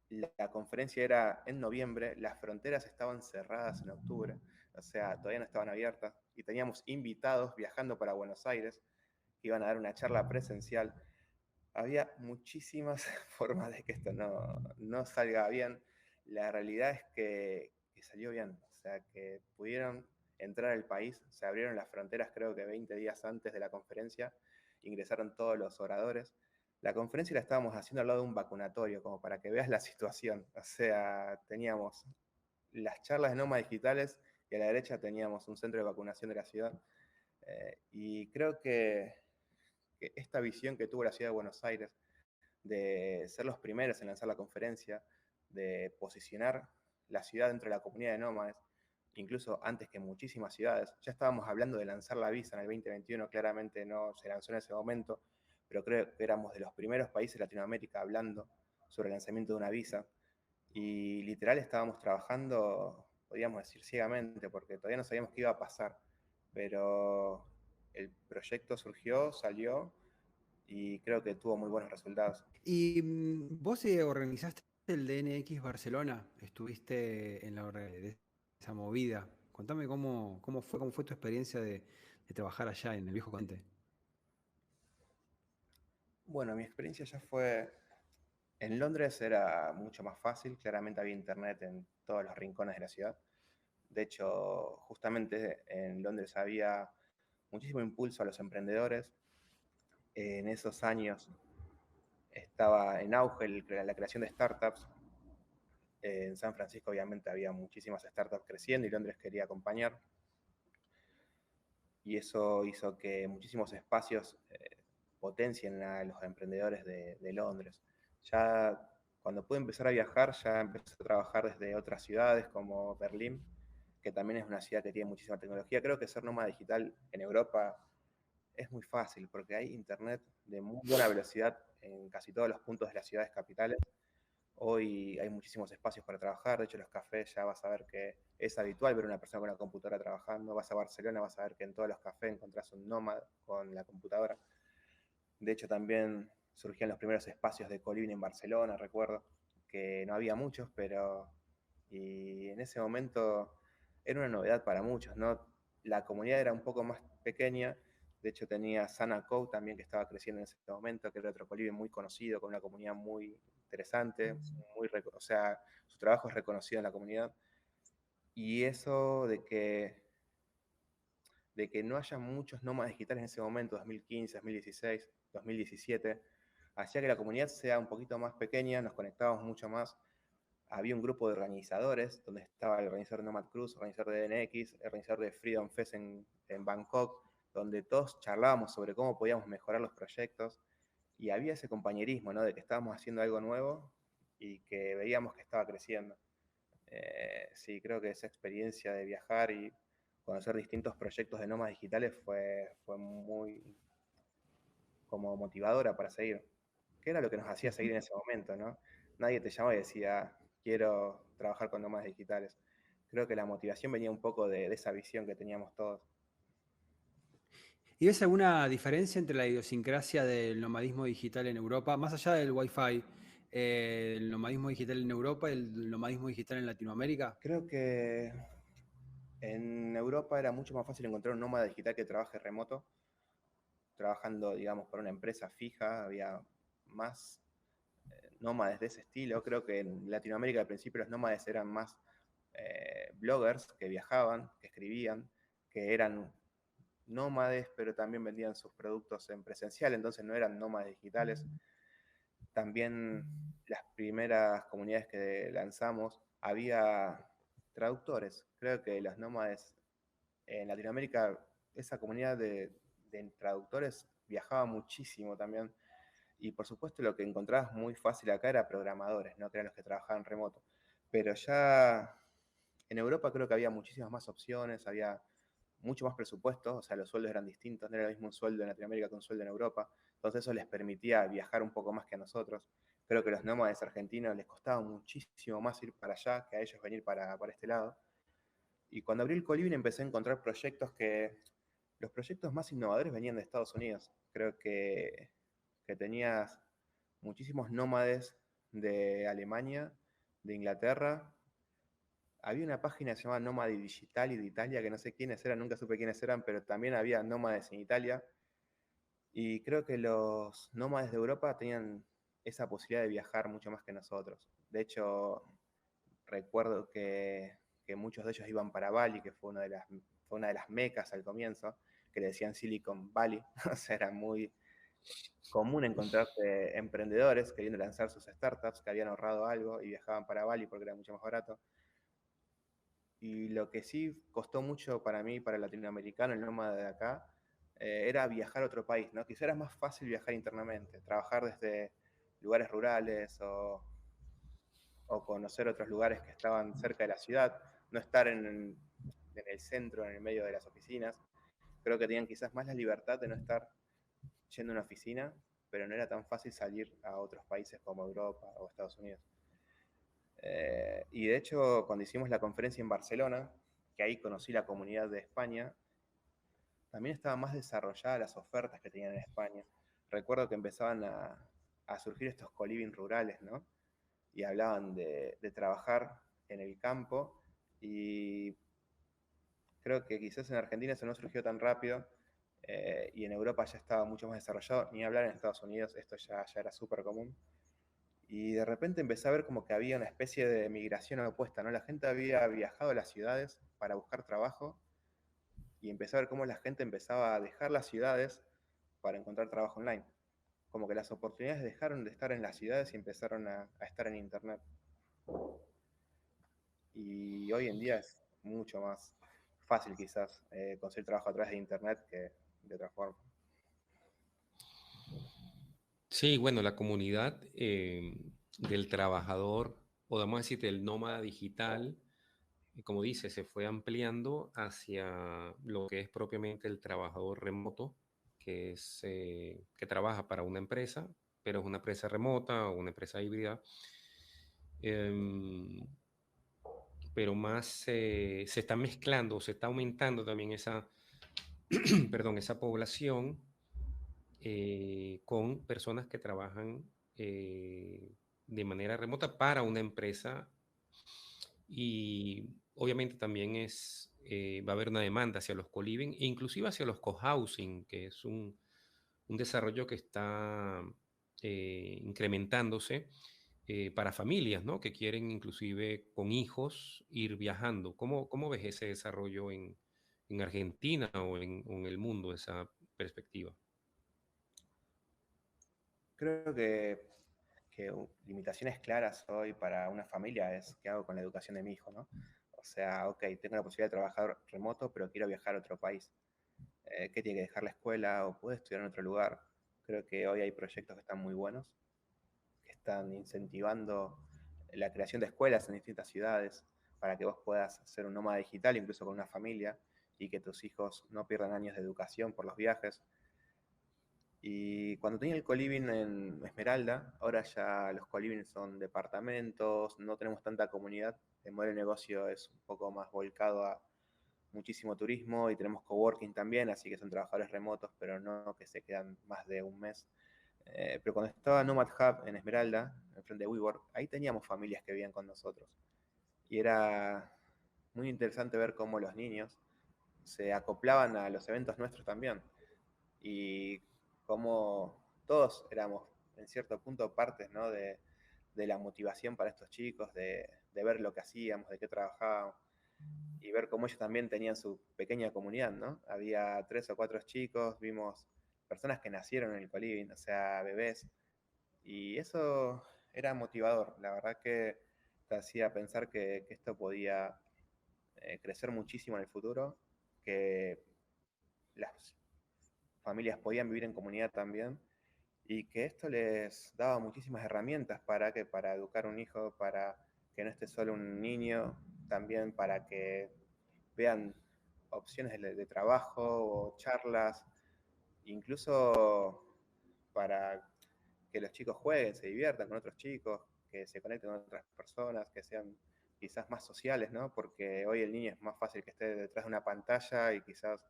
La conferencia era en noviembre, las fronteras estaban cerradas en octubre, o sea, todavía no estaban abiertas, y teníamos invitados viajando para Buenos Aires que iban a dar una charla presencial. Había muchísimas formas de que esto no salga bien. La realidad es que salió bien, o sea, que pudieron entrar al país, se abrieron las fronteras creo que 20 días antes de la conferencia, ingresaron todos los oradores. La conferencia la estábamos haciendo al lado de un vacunatorio, como para que veas la situación. O sea, teníamos las charlas de nómadas digitales y a la derecha teníamos un centro de vacunación de la ciudad. Y creo que esta visión que tuvo la ciudad de Buenos Aires de ser los primeros en lanzar la conferencia, de posicionar la ciudad dentro de la comunidad de nómades, incluso antes que muchísimas ciudades. Ya estábamos hablando de lanzar la visa en el 2021, claramente no se lanzó en ese momento, pero creo que éramos de los primeros países de Latinoamérica hablando sobre el lanzamiento de una visa. Y literal estábamos trabajando, podríamos decir ciegamente, porque todavía no sabíamos qué iba a pasar. Pero el proyecto surgió, salió y creo que tuvo muy buenos resultados. ¿Y vos organizaste el DNX Barcelona? ¿Estuviste en de esa movida? Contame cómo fue tu experiencia de trabajar allá en el viejo continente. Bueno, mi experiencia ya fue en Londres, era mucho más fácil, claramente había internet en todos los rincones de la ciudad. De hecho, justamente en Londres había muchísimo impulso a los emprendedores. En esos años estaba en auge la creación de startups. En San Francisco obviamente había muchísimas startups creciendo y Londres quería acompañar. Y eso hizo que muchísimos espacios potencien a los emprendedores de Londres. Ya Cuando pude empezar a viajar, ya empecé a trabajar desde otras ciudades como Berlín, que también es una ciudad que tiene muchísima tecnología. Creo que ser nómada digital en Europa es muy fácil porque hay internet de muy buena velocidad en casi todos los puntos de las ciudades capitales. Hoy hay muchísimos espacios para trabajar, de hecho los cafés ya vas a ver que es habitual ver una persona con una computadora trabajando, vas a Barcelona, vas a ver que en todos los cafés encontrás un nómada con la computadora. De hecho también surgían los primeros espacios de co-living en Barcelona, recuerdo, que no había muchos, pero y en ese momento era una novedad para muchos, ¿no? La comunidad era un poco más pequeña, de hecho tenía Sana Co también que estaba creciendo en ese momento, que era otro co-living muy conocido, con una comunidad muy interesante, o sea, su trabajo es reconocido en la comunidad. Y eso de que no haya muchos nómadas digitales en ese momento, 2015, 2016, 2017, hacía que la comunidad sea un poquito más pequeña, nos conectábamos mucho más. Había un grupo de organizadores, donde estaba el organizador de Nomad Cruise, el organizador de DNX, el organizador de Freedom Fest en Bangkok, donde todos charlábamos sobre cómo podíamos mejorar los proyectos. Y había ese compañerismo, ¿no? De que estábamos haciendo algo nuevo y que veíamos que estaba creciendo. Sí, creo que esa experiencia de viajar y conocer distintos proyectos de nómadas digitales fue muy como motivadora para seguir. Que era lo que nos hacía seguir en ese momento, ¿no? Nadie te llamaba y decía, quiero trabajar con nómadas digitales. Creo que la motivación venía un poco de esa visión que teníamos todos. ¿Y ves alguna diferencia entre la idiosincrasia del nomadismo digital en Europa, más allá del Wi-Fi, el nomadismo digital en Europa y el nomadismo digital en Latinoamérica? Creo que en Europa era mucho más fácil encontrar un nómada digital que trabaje remoto, trabajando, digamos, para una empresa fija, había más nómades de ese estilo. Creo que en Latinoamérica al principio los nómades eran más bloggers que viajaban, que escribían, que eran nómades, pero también vendían sus productos en presencial, entonces no eran nómades digitales. También las primeras comunidades que lanzamos había traductores. Creo que los nómades en Latinoamérica, esa comunidad de traductores viajaba muchísimo también. Y por supuesto lo que encontrabas muy fácil acá era programadores, ¿no? Que eran los que trabajaban remoto. Pero ya en Europa creo que había muchísimas más opciones, había mucho más presupuesto, o sea, los sueldos eran distintos, no era el mismo un sueldo en Latinoamérica que un sueldo en Europa. Entonces eso les permitía viajar un poco más que a nosotros. Creo que a los nómades argentinos les costaba muchísimo más ir para allá que a ellos venir para este lado. Y cuando abrí el Colibri empecé a encontrar proyectos que... Los proyectos más innovadores venían de Estados Unidos. Creo que tenías muchísimos nómades de Alemania, de Inglaterra. Había una página que se llamaba Nómade Digital y de Italia, que no sé quiénes eran, nunca supe quiénes eran, pero también había nómades en Italia. Y creo que los nómades de Europa tenían esa posibilidad de viajar mucho más que nosotros. De hecho, recuerdo que muchos de ellos iban para Bali, que fue una de las mecas al comienzo, que le decían Silicon Valley. O sea, era muy común encontrarte emprendedores queriendo lanzar sus startups, que habían ahorrado algo y viajaban para Bali porque era mucho más barato. Y lo que sí costó mucho para mí, para el latinoamericano, el nómada de acá, era viajar a otro país, ¿no? Quizá era más fácil viajar internamente, trabajar desde lugares rurales o conocer otros lugares que estaban cerca de la ciudad, no estar en el centro, en el medio de las oficinas. Creo que tenían quizás más la libertad de no estar yendo a una oficina, pero no era tan fácil salir a otros países como Europa o Estados Unidos. Y de hecho, cuando hicimos la conferencia en Barcelona, que ahí conocí la comunidad de España, también estaban más desarrolladas las ofertas que tenían en España. Recuerdo que empezaban a surgir estos coliving rurales, ¿no? Y hablaban de trabajar en el campo y creo que quizás en Argentina eso no surgió tan rápido y en Europa ya estaba mucho más desarrollado, ni hablar en Estados Unidos, esto ya era súper común. Y de repente empecé a ver como que había una especie de migración opuesta, ¿no? La gente había viajado a las ciudades para buscar trabajo y empecé a ver cómo la gente empezaba a dejar las ciudades para encontrar trabajo online. Como que las oportunidades dejaron de estar en las ciudades y empezaron a estar en Internet. Y hoy en día es mucho más fácil quizás conseguir trabajo a través de Internet que de otra forma. Sí, bueno, la comunidad del trabajador, o vamos a decir del nómada digital, y como dice, se fue ampliando hacia lo que es propiamente el trabajador remoto, que trabaja para una empresa, pero es una empresa remota o una empresa híbrida. Em, pero más se está mezclando, se está aumentando también esa, perdón, esa población con personas que trabajan de manera remota para una empresa, y obviamente también va a haber una demanda hacia los co-living e inclusive hacia los co-housing, que es un desarrollo que está incrementándose para familias, ¿no? Que quieren inclusive con hijos ir viajando. ¿Cómo ves ese desarrollo en Argentina o en el mundo, esa perspectiva? Creo que limitaciones claras hoy para una familia es qué hago con la educación de mi hijo, ¿no? O sea, ok, tengo la posibilidad de trabajar remoto, pero quiero viajar a otro país. ¿Qué tiene que dejar la escuela o puede estudiar en otro lugar? Creo que hoy hay proyectos que están muy buenos, que están incentivando la creación de escuelas en distintas ciudades para que vos puedas ser un nómada digital, incluso con una familia, y que tus hijos no pierdan años de educación por los viajes. Y cuando tenía el coliving en Esmeralda, ahora ya los coliving son departamentos, no tenemos tanta comunidad, el modelo de negocio es un poco más volcado a muchísimo turismo y tenemos coworking también, así que son trabajadores remotos, pero no que se quedan más de un mes. Pero cuando estaba Nomad Hub en Esmeralda, enfrente de WeWork, ahí teníamos familias que vivían con nosotros. Y era muy interesante ver cómo los niños se acoplaban a los eventos nuestros también. Y cómo todos éramos, en cierto punto, partes, ¿no? de la motivación para estos chicos, de ver lo que hacíamos, de qué trabajábamos y ver cómo ellos también tenían su pequeña comunidad, ¿no? Había 3 o 4 chicos, vimos personas que nacieron en el coliving, o sea, bebés, y eso era motivador. La verdad que te hacía pensar que esto podía crecer muchísimo en el futuro, que las familias podían vivir en comunidad también y que esto les daba muchísimas herramientas para educar un hijo, para que no esté solo un niño, también para que vean opciones de trabajo o charlas, incluso para que los chicos jueguen, se diviertan con otros chicos, que se conecten con otras personas, que sean quizás más sociales, ¿no? Porque hoy el niño es más fácil que esté detrás de una pantalla y quizás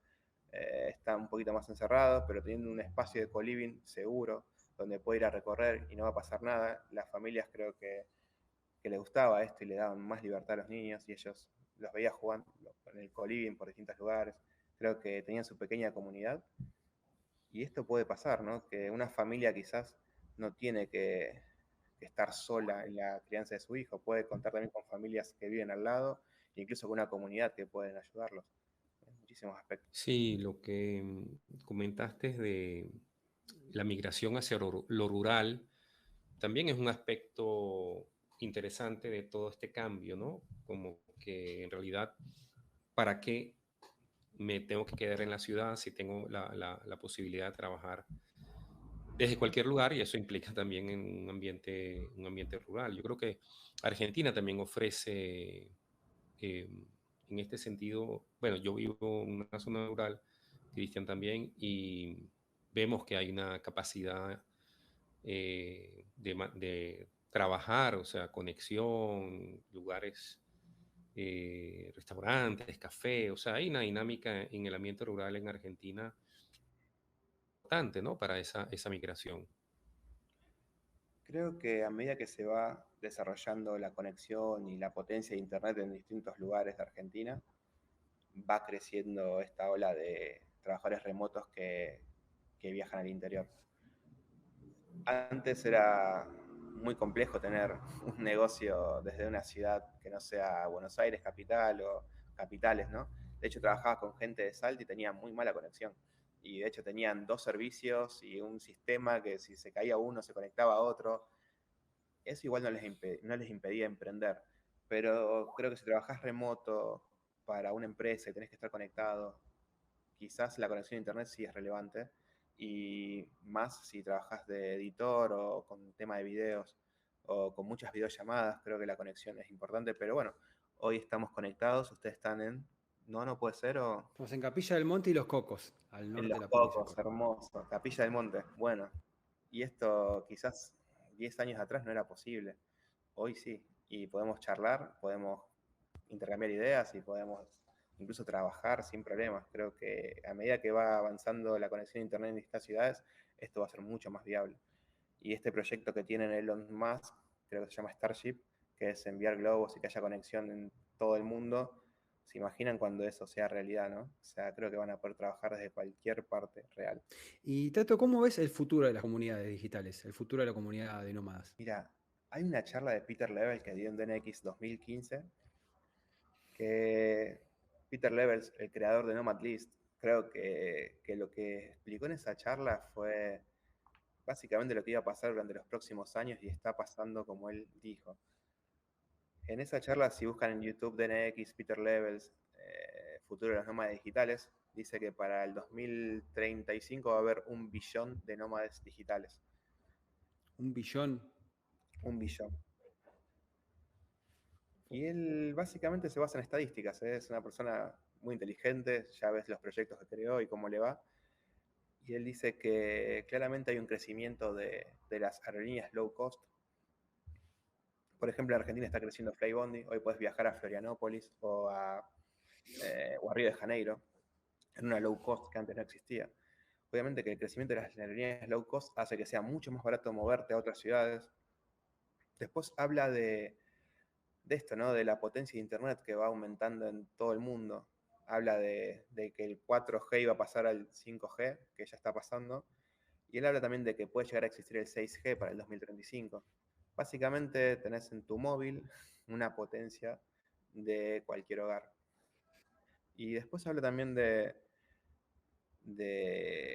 está un poquito más encerrado, pero teniendo un espacio de co-living seguro, donde puede ir a recorrer y no va a pasar nada, las familias creo que les gustaba esto y le daban más libertad a los niños y ellos los veía jugando en el co-living por distintos lugares. Creo que tenían su pequeña comunidad y esto puede pasar, ¿no? Que una familia quizás no tiene que estar sola en la crianza de su hijo, puede contar también con familias que viven al lado, incluso con una comunidad que pueden ayudarlos en muchísimos aspectos. Sí, lo que comentaste de la migración hacia lo rural también es un aspecto interesante de todo este cambio, ¿no? Como que en realidad, ¿para qué me tengo que quedar en la ciudad si tengo la posibilidad de trabajar desde cualquier lugar? Y eso implica también en un ambiente rural. Yo creo que Argentina también ofrece, eh, en este sentido, bueno, yo vivo en una zona rural, Cristian también, y vemos que hay una capacidad de trabajar, o sea, conexión, lugares, restaurantes, café, o sea, hay una dinámica en el ambiente rural en Argentina importante, ¿no? Para esa migración. Creo que a medida que se va desarrollando la conexión y la potencia de Internet en distintos lugares de Argentina, va creciendo esta ola de trabajadores remotos que viajan al interior. Antes era muy complejo tener un negocio desde una ciudad que no sea Buenos Aires capital o capitales, ¿no? De hecho, trabajaba con gente de Salta y tenía muy mala conexión. Y de hecho tenían 2 servicios y un sistema que si se caía uno se conectaba a otro. Eso igual no les impedía emprender. Pero creo que si trabajás remoto para una empresa y tenés que estar conectado, quizás la conexión a internet sí es relevante, y más si trabajas de editor o con tema de videos, o con muchas videollamadas, creo que la conexión es importante, pero bueno, hoy estamos conectados, ustedes están en, no puede ser, o Estamos en Capilla del Monte y Los Cocos, al en norte Los de la provincia de Cocos, Córdoba. hermoso, Capilla del Monte, bueno, y esto quizás 10 años atrás no era posible, hoy sí, y podemos charlar, podemos intercambiar ideas y podemos incluso trabajar sin problemas. Creo que a medida que va avanzando la conexión a Internet en distintas ciudades, esto va a ser mucho más viable. Y este proyecto que tienen Elon Musk, creo que se llama Starship, que es enviar globos y que haya conexión en todo el mundo, se imaginan cuando eso sea realidad, ¿no? O sea, creo que van a poder trabajar desde cualquier parte real. Y Tato, ¿cómo ves el futuro de las comunidades digitales, el futuro de la comunidad de nómadas? Mira, hay una charla de Peter Level que dio en DNX 2015, que Peter Levels, el creador de Nomad List, creo que lo que explicó en esa charla fue básicamente lo que iba a pasar durante los próximos años y está pasando como él dijo. En esa charla, si buscan en YouTube DNX, Peter Levels, futuro de los nómades digitales, dice que para el 2035 va a haber 1 billón de nómades digitales. 1 billón. 1 billón. Y él básicamente se basa en estadísticas, ¿eh? Es una persona muy inteligente, ya ves los proyectos que creó y cómo le va. Y él dice que claramente hay un crecimiento de las aerolíneas low cost. Por ejemplo, en Argentina está creciendo Flybondi. Hoy puedes viajar a Florianópolis o a Río de Janeiro en una low cost que antes no existía. Obviamente que el crecimiento de las aerolíneas low cost hace que sea mucho más barato moverte a otras ciudades. Después habla de esto, ¿no? De la potencia de Internet que va aumentando en todo el mundo. Habla de que el 4G iba a pasar al 5G, que ya está pasando. Y él habla también de que puede llegar a existir el 6G para el 2035. Básicamente tenés en tu móvil una potencia de cualquier hogar. Y después habla también de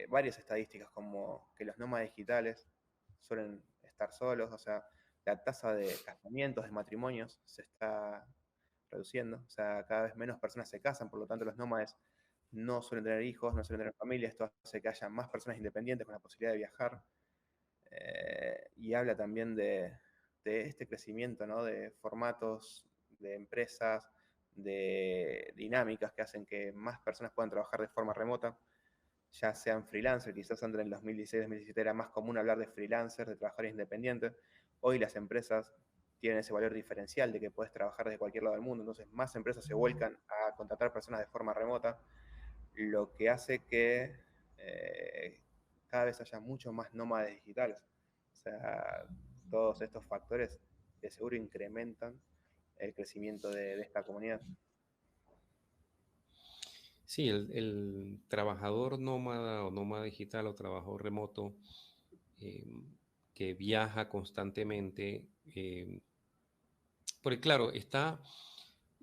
varias estadísticas, como que los nómadas digitales suelen estar solos, o sea, la tasa de casamientos, de matrimonios, se está reduciendo, o sea, cada vez menos personas se casan, por lo tanto los nómades no suelen tener hijos, no suelen tener familia, esto hace que haya más personas independientes con la posibilidad de viajar, y habla también de este crecimiento, ¿no? De formatos, de empresas, de dinámicas que hacen que más personas puedan trabajar de forma remota, ya sean freelancers, quizás antes en el 2016-2017 era más común hablar de freelancers, de trabajadores independientes, hoy las empresas tienen ese valor diferencial de que puedes trabajar desde cualquier lado del mundo, entonces más empresas se vuelcan a contratar personas de forma remota, lo que hace que cada vez haya mucho más nómades digitales. O sea, todos estos factores de seguro incrementan el crecimiento de esta comunidad. Sí, el trabajador nómada o nómada digital o trabajador remoto eh, que viaja constantemente, porque claro,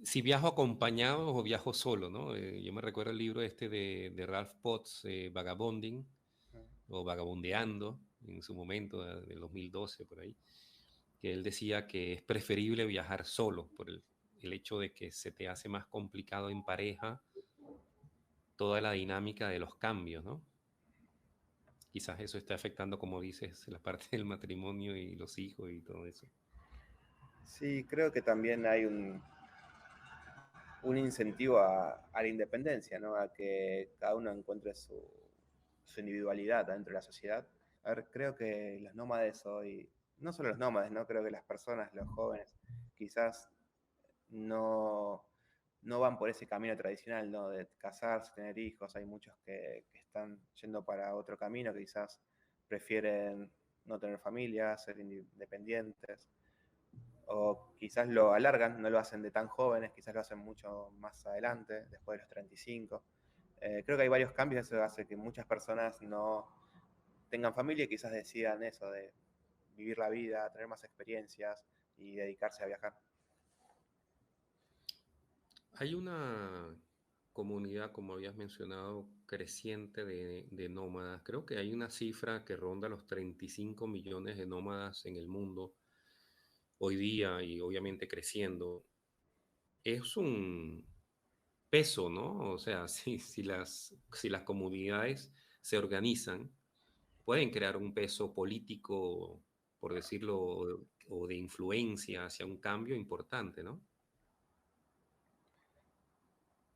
si viajo acompañado o viajo solo, ¿no? Yo me recuerdo el libro este de Ralph Potts, Vagabonding, o Vagabundeando, en su momento, del 2012, por ahí, que él decía que es preferible viajar solo por el hecho de que se te hace más complicado en pareja toda la dinámica de los cambios, ¿no? Quizás eso esté afectando, como dices, la parte del matrimonio y los hijos y todo eso. Sí, creo que también hay un incentivo a la independencia, ¿no? A que cada uno encuentre su individualidad dentro de la sociedad. A ver, creo que los nómades hoy, no solo los nómades, ¿no? Creo que las personas, los jóvenes, quizás no, no van por ese camino tradicional, ¿no? De casarse, tener hijos. Hay muchos que están yendo para otro camino, que quizás prefieren no tener familia, ser independientes, o quizás lo alargan, no lo hacen de tan jóvenes, quizás lo hacen mucho más adelante, después de los 35. Creo que hay varios cambios, eso hace que muchas personas no tengan familia y quizás decidan eso, de vivir la vida, tener más experiencias y dedicarse a viajar. Hay una comunidad, como habías mencionado, creciente de nómadas. Creo que hay una cifra que ronda los 35 millones de nómadas en el mundo hoy día y obviamente creciendo. Es un peso, ¿no? O sea, si las comunidades se organizan, pueden crear un peso político por decirlo, o de influencia hacia un cambio importante, ¿no?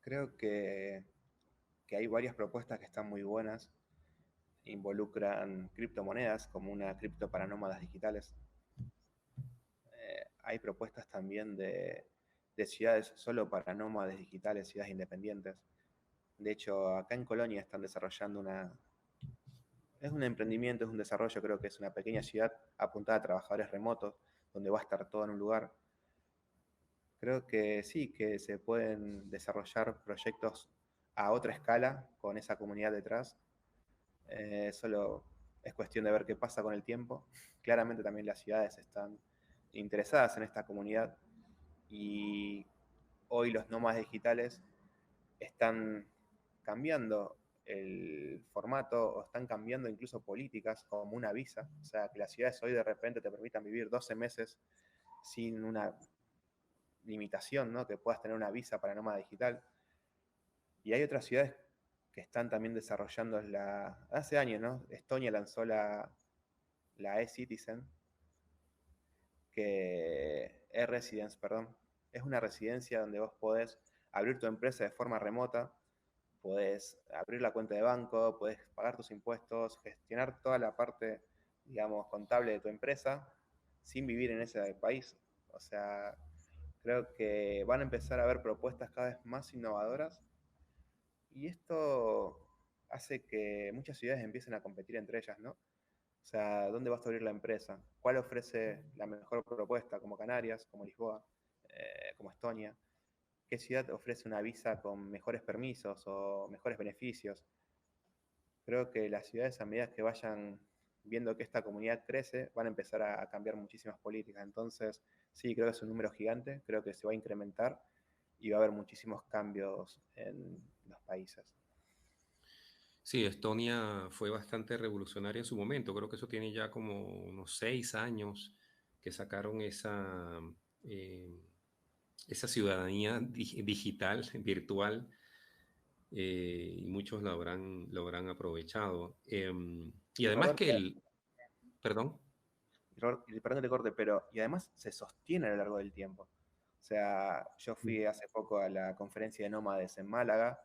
Creo que hay varias propuestas que están muy buenas. Involucran criptomonedas como una cripto para nómadas digitales. Hay propuestas también de ciudades solo para nómades digitales, ciudades independientes. De hecho, acá en Colonia están desarrollando es un emprendimiento, es un desarrollo, creo que es una pequeña ciudad apuntada a trabajadores remotos, donde va a estar todo en un lugar. Creo que sí, que se pueden desarrollar proyectos a otra escala con esa comunidad detrás. Solo es cuestión de ver qué pasa con el tiempo. Claramente también las ciudades están interesadas en esta comunidad y hoy los nómadas digitales están cambiando el formato o están cambiando incluso políticas como una visa. O sea, que las ciudades hoy de repente te permitan vivir 12 meses sin una limitación, ¿no? Que puedas tener una visa para nómada digital. Y hay otras ciudades que están también desarrollando hace años, ¿no? Estonia lanzó la e-Citizen, que e-Residence, perdón. Es una residencia donde vos podés abrir tu empresa de forma remota, podés abrir la cuenta de banco, podés pagar tus impuestos, gestionar toda la parte, digamos, contable de tu empresa sin vivir en ese país. O sea, creo que van a empezar a haber propuestas cada vez más innovadoras y esto hace que muchas ciudades empiecen a competir entre ellas, ¿no? O sea, ¿dónde vas a abrir la empresa? ¿Cuál ofrece la mejor propuesta? Como Canarias, como Lisboa, como Estonia. ¿Qué ciudad ofrece una visa con mejores permisos o mejores beneficios? Creo que las ciudades, a medida que vayan viendo que esta comunidad crece, van a empezar a cambiar muchísimas políticas. Entonces, sí, creo que es un número gigante, creo que se va a incrementar y va a haber muchísimos cambios en los países. Sí, Estonia fue bastante revolucionaria en su momento. Creo que eso tiene ya como unos 6 años que sacaron eh, esa ciudadanía digital, virtual, y muchos lo habrán aprovechado. Y además Robert, que perdón. perdón que te corte, pero y además se sostiene a lo largo del tiempo. O sea, yo fui hace poco a la conferencia de nómades en Málaga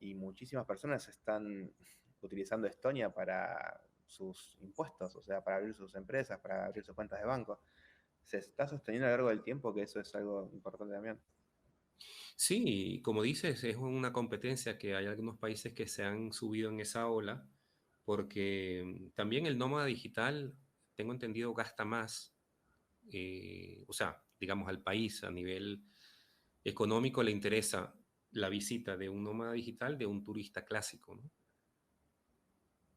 y muchísimas personas están utilizando Estonia para sus impuestos, o sea, para abrir sus empresas, para abrir sus cuentas de banco. Se está sosteniendo a lo largo del tiempo, que eso es algo importante también. Sí, como dices, es una competencia que hay algunos países que se han subido en esa ola, porque también el nómada digital, tengo entendido, gasta más, o sea, digamos, al país a nivel económico le interesa la visita de un nómada digital de un turista clásico, ¿no?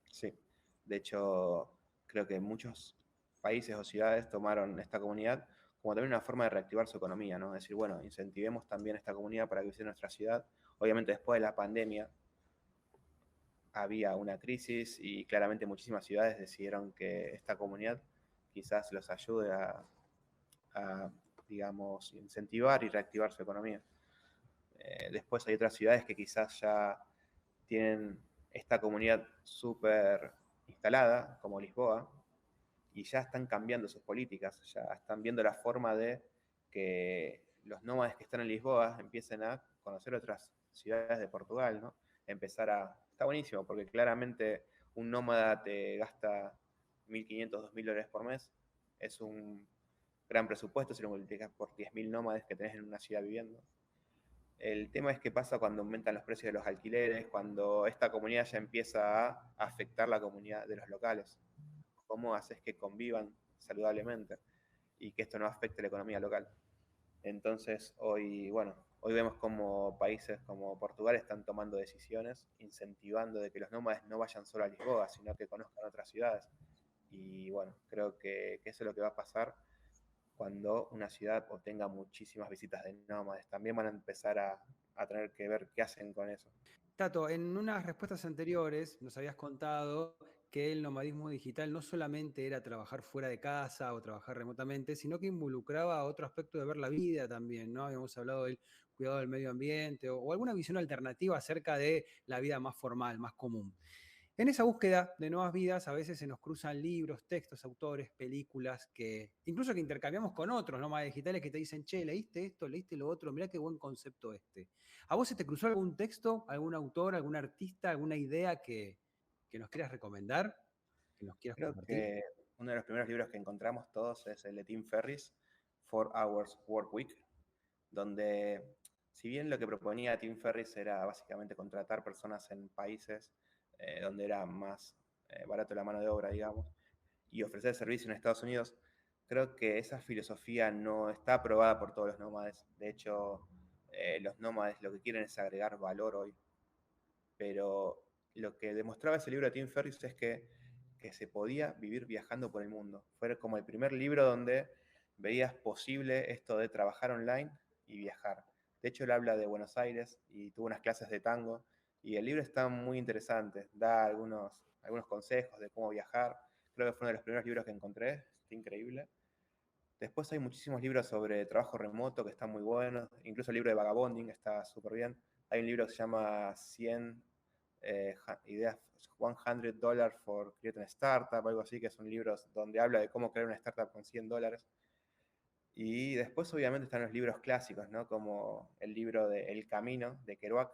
Sí, de hecho, creo que muchos países o ciudades tomaron esta comunidad como también una forma de reactivar su economía, ¿no? Es decir, bueno, incentivemos también a esta comunidad para que visite nuestra ciudad. Obviamente después de la pandemia había una crisis y claramente muchísimas ciudades decidieron que esta comunidad quizás los ayude a, digamos, incentivar y reactivar su economía. Después hay otras ciudades que quizás ya tienen esta comunidad súper instalada, como Lisboa, y ya están cambiando sus políticas, ya están viendo la forma de que los nómades que están en Lisboa empiecen a conocer otras ciudades de Portugal, ¿no? Empezar a... Está buenísimo, porque claramente un nómada te gasta 1.500, $2.000 por mes. Es un gran presupuesto si lo multiplicas por 10.000 nómades que tenés en una ciudad viviendo. El tema es qué pasa cuando aumentan los precios de los alquileres, cuando esta comunidad ya empieza a afectar la comunidad de los locales. ¿Cómo haces que convivan saludablemente y que esto no afecte la economía local? Entonces, hoy vemos como países como Portugal están tomando decisiones, incentivando de que los nómades no vayan solo a Lisboa, sino que conozcan otras ciudades. Y bueno, creo que eso es lo que va a pasar cuando una ciudad obtenga muchísimas visitas de nómades. También van a empezar a tener que ver qué hacen con eso. Tato, en unas respuestas anteriores nos habías contado que el nomadismo digital no solamente era trabajar fuera de casa o trabajar remotamente, sino que involucraba otro aspecto de ver la vida también, ¿no? Habíamos hablado del cuidado del medio ambiente o alguna visión alternativa acerca de la vida más formal, más común. En esa búsqueda de nuevas vidas a veces se nos cruzan libros, textos, autores, películas, que incluso que intercambiamos con otros nómadas digitales que te dicen, che, leíste esto, leíste lo otro, mirá qué buen concepto este. ¿A vos se te cruzó algún texto, algún autor, algún artista, alguna idea que nos quieras recomendar, que nos quieras Creo compartir? que uno de los primeros libros que encontramos todos es el de Tim Ferriss, 4 Hours Work Week, donde si bien lo que proponía Tim Ferriss era básicamente contratar personas en países donde era más barato la mano de obra, digamos, y ofrecer servicio en Estados Unidos, creo que esa filosofía no está aprobada por todos los nómades. De hecho, los nómades lo que quieren es agregar valor hoy. Pero lo que demostraba ese libro de Tim Ferriss es que se podía vivir viajando por el mundo. Fue como el primer libro donde veías posible esto de trabajar online y viajar. De hecho, él habla de Buenos Aires y tuvo unas clases de tango. Y el libro está muy interesante, da algunos consejos de cómo viajar. Creo que fue uno de los primeros libros que encontré, está increíble. Después hay muchísimos libros sobre trabajo remoto que están muy buenos, incluso el libro de Vagabonding está súper bien. Hay un libro que se llama 100 ideas, $100 for create a startup, algo así, que son libros donde habla de cómo crear una startup con $100. Y después obviamente están los libros clásicos, ¿no? Como el libro de El Camino de Kerouac,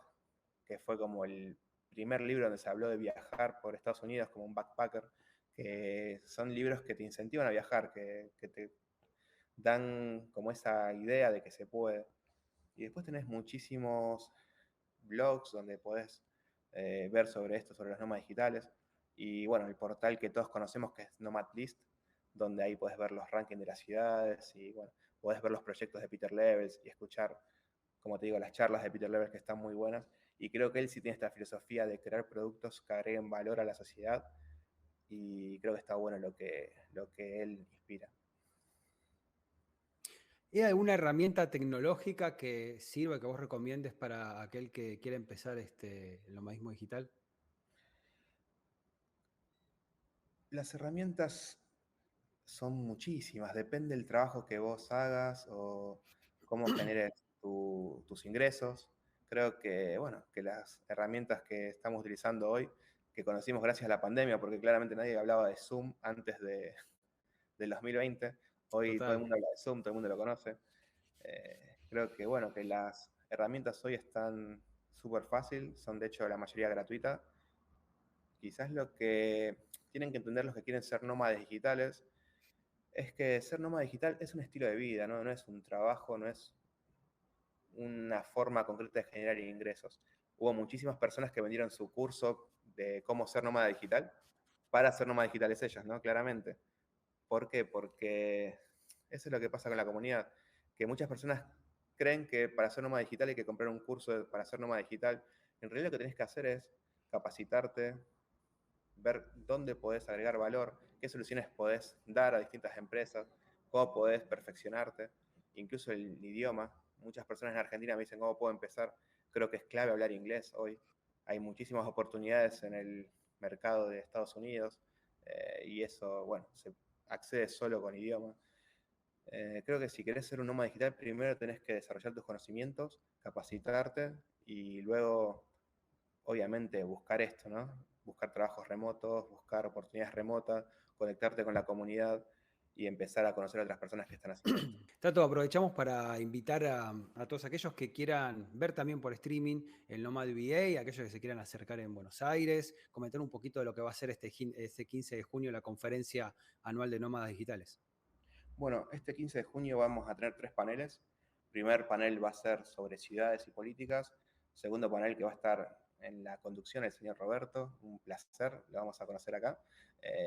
que fue como el primer libro donde se habló de viajar por Estados Unidos como un backpacker, que son libros que te incentivan a viajar, que te dan como esa idea de que se puede. Y después tenés muchísimos blogs donde podés ver sobre esto, sobre los nómadas digitales. Y bueno, el portal que todos conocemos que es Nomad List, donde ahí podés ver los rankings de las ciudades y bueno, podés ver los proyectos de Peter Levels y escuchar, como te digo, las charlas de Peter Levels que están muy buenas. Y creo que él sí tiene esta filosofía de crear productos que agreguen valor a la sociedad y creo que está bueno lo que él inspira. ¿Hay alguna herramienta tecnológica que sirva, que vos recomiendes para aquel que quiera empezar el nomadismo digital? Las herramientas son muchísimas, depende del trabajo que vos hagas o cómo generes tus ingresos. Creo que, bueno, que las herramientas que estamos utilizando hoy, que conocimos gracias a la pandemia, porque claramente nadie hablaba de Zoom antes del 2020, hoy todo el Total. mundo habla de Zoom, todo el mundo lo conoce. Creo que, bueno, que las herramientas hoy están súper fácil, son de hecho la mayoría gratuita. Quizás lo que tienen que entender los que quieren ser nómades digitales es que ser nómada digital es un estilo de vida, ¿no? No es un trabajo, no es una forma concreta de generar ingresos. Hubo muchísimas personas que vendieron su curso de cómo ser nómada digital para ser nómadas digitales ellas, ¿no? Claramente. ¿Por qué? Porque eso es lo que pasa con la comunidad, que muchas personas creen que para ser nómada digital hay que comprar un curso para ser nómada digital. En realidad lo que tenés que hacer es capacitarte, ver dónde podés agregar valor, qué soluciones podés dar a distintas empresas, cómo podés perfeccionarte, incluso el idioma. Muchas personas en Argentina me dicen cómo puedo empezar. Creo que es clave hablar inglés hoy. Hay muchísimas oportunidades en el mercado de Estados Unidos y eso, bueno, se accede solo con idioma. Creo que si querés ser un nómada digital, primero tenés que desarrollar tus conocimientos, capacitarte y luego obviamente buscar esto, ¿no? Buscar trabajos remotos, buscar oportunidades remotas, conectarte con la comunidad y empezar a conocer a otras personas que están haciendo esto. Tato, aprovechamos para invitar a todos aquellos que quieran ver también por streaming el Nomad VA, aquellos que se quieran acercar en Buenos Aires, comentar un poquito de lo que va a ser este 15 de junio la conferencia anual de nómadas digitales. Bueno, este 15 de junio vamos a tener 3 paneles. Primer panel va a ser sobre ciudades y políticas. Segundo panel que va a estar en la conducción el señor Roberto, un placer, lo vamos a conocer acá.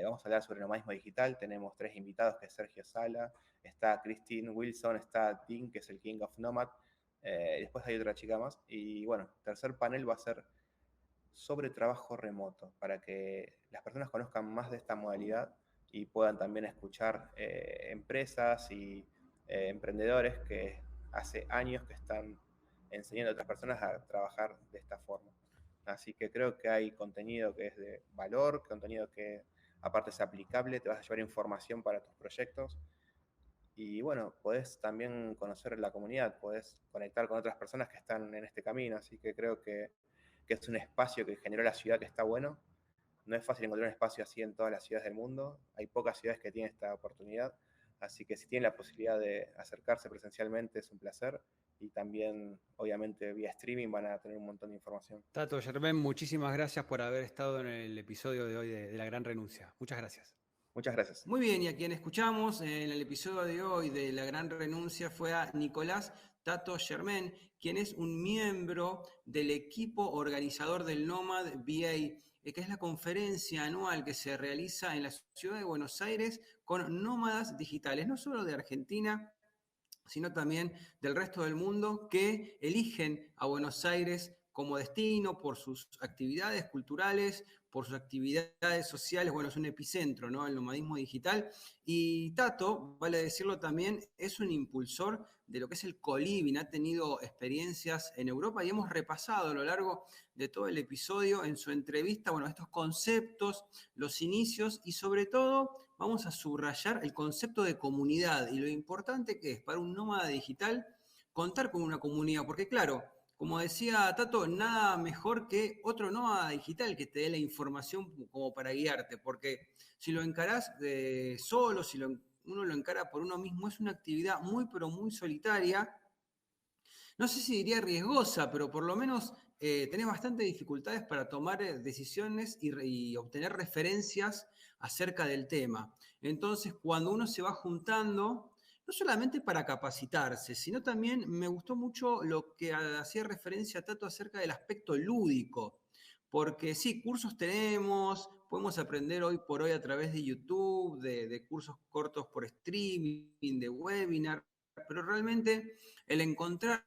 Vamos a hablar sobre nomadismo digital. Tenemos 3 invitados, que es Sergio Sala, está Christine Wilson, está Dean, que es el King of Nomad. Después hay otra chica más. Y bueno, tercer panel va a ser sobre trabajo remoto, para que las personas conozcan más de esta modalidad y puedan también escuchar empresas y emprendedores que hace años que están enseñando a otras personas a trabajar de esta forma. Así que creo que hay contenido que es de valor, contenido que aparte es aplicable, te vas a llevar información para tus proyectos. Y bueno, podés también conocer la comunidad, podés conectar con otras personas que están en este camino, así que creo que es un espacio que generó la ciudad que está bueno No es fácil encontrar un espacio así en todas las ciudades del mundo. Hay pocas ciudades que tienen esta oportunidad. Así que si tienen la posibilidad de acercarse presencialmente es un placer. Y también, obviamente, vía streaming van a tener un montón de información. Tato, Germán, muchísimas gracias por haber estado en el episodio de hoy de La Gran Renuncia. Muchas gracias. Muchas gracias. Muy bien, y a quien escuchamos en el episodio de hoy de La Gran Renuncia fue a Nicolás Tato Germán, quien es un miembro del equipo organizador del Nomad VA, que es la conferencia anual que se realiza en la ciudad de Buenos Aires con nómadas digitales, no solo de Argentina, sino también del resto del mundo, que eligen a Buenos Aires como destino por sus actividades culturales, por sus actividades sociales. Bueno, es un epicentro, ¿no?, el nomadismo digital. Y Tato, vale decirlo también, es un impulsor de lo que es el co-living, ha tenido experiencias en Europa y hemos repasado a lo largo de todo el episodio en su entrevista, bueno, estos conceptos, los inicios y sobre todo vamos a subrayar el concepto de comunidad y lo importante que es para un nómada digital contar con una comunidad, porque claro, como decía Tato, nada mejor que otro nómada digital que te dé la información como para guiarte, porque si lo encarás solo, si uno lo encara por uno mismo, es una actividad muy, pero muy solitaria. No sé si diría riesgosa, pero por lo menos tenés bastantes dificultades para tomar decisiones y obtener referencias acerca del tema. Entonces, cuando uno se va juntando, no solamente para capacitarse, sino también me gustó mucho lo que hacía referencia Tato acerca del aspecto lúdico. Porque sí, cursos tenemos, podemos aprender hoy por hoy a través de YouTube, de cursos cortos por streaming, de webinar, pero realmente el encontrarse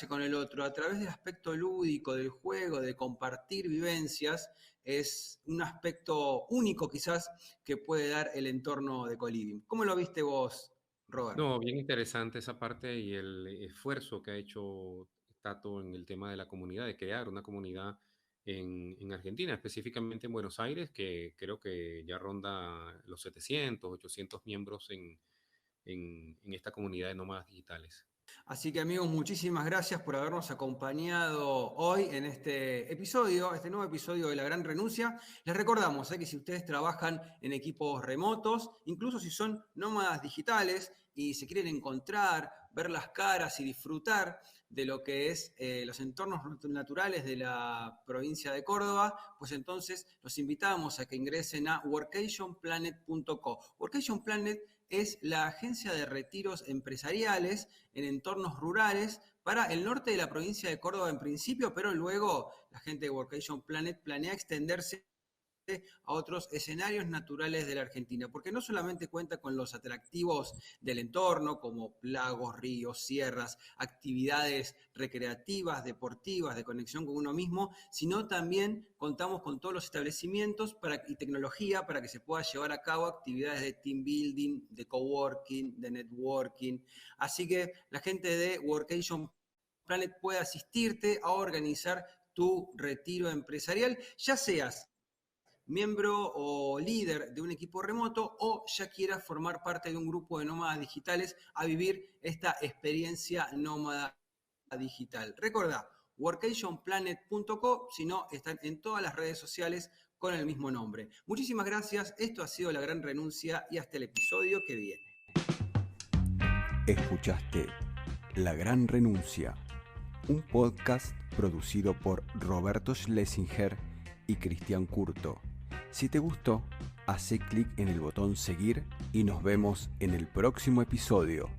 con el otro a través del aspecto lúdico, del juego, de compartir vivencias, es un aspecto único quizás que puede dar el entorno de co-living. ¿Cómo lo viste vos, Robert? No, bien interesante esa parte y el esfuerzo que ha hecho Tato en el tema de la comunidad, de crear una comunidad en Argentina, específicamente en Buenos Aires, que creo que ya ronda los 700, 800 miembros en esta comunidad de nómadas digitales. Así que amigos, muchísimas gracias por habernos acompañado hoy en este episodio, este nuevo episodio de La Gran Renuncia. Les recordamos que si ustedes trabajan en equipos remotos, incluso si son nómadas digitales y se quieren encontrar, ver las caras y disfrutar de lo que es los entornos naturales de la provincia de Córdoba, pues entonces los invitamos a que ingresen a workationplanet.co. Workation Planet es la agencia de retiros empresariales en entornos rurales para el norte de la provincia de Córdoba en principio, pero luego la gente de Workation Planet planea extenderse a otros escenarios naturales de la Argentina, porque no solamente cuenta con los atractivos del entorno, como lagos, ríos, sierras, actividades recreativas, deportivas, de conexión con uno mismo, sino también contamos con todos los establecimientos y tecnología para que se pueda llevar a cabo actividades de team building, de coworking, de networking. Así que la gente de Workation Planet puede asistirte a organizar tu retiro empresarial, ya seas miembro o líder de un equipo remoto o ya quieras formar parte de un grupo de nómadas digitales a vivir esta experiencia nómada digital. Recordá, workationplanet.co, si no, están en todas las redes sociales con el mismo nombre. Muchísimas gracias, esto ha sido La Gran Renuncia y hasta el episodio que viene. Escuchaste La Gran Renuncia, un podcast producido por Roberto Schlesinger y Cristian Curto. Si te gustó, hace clic en el botón seguir y nos vemos en el próximo episodio.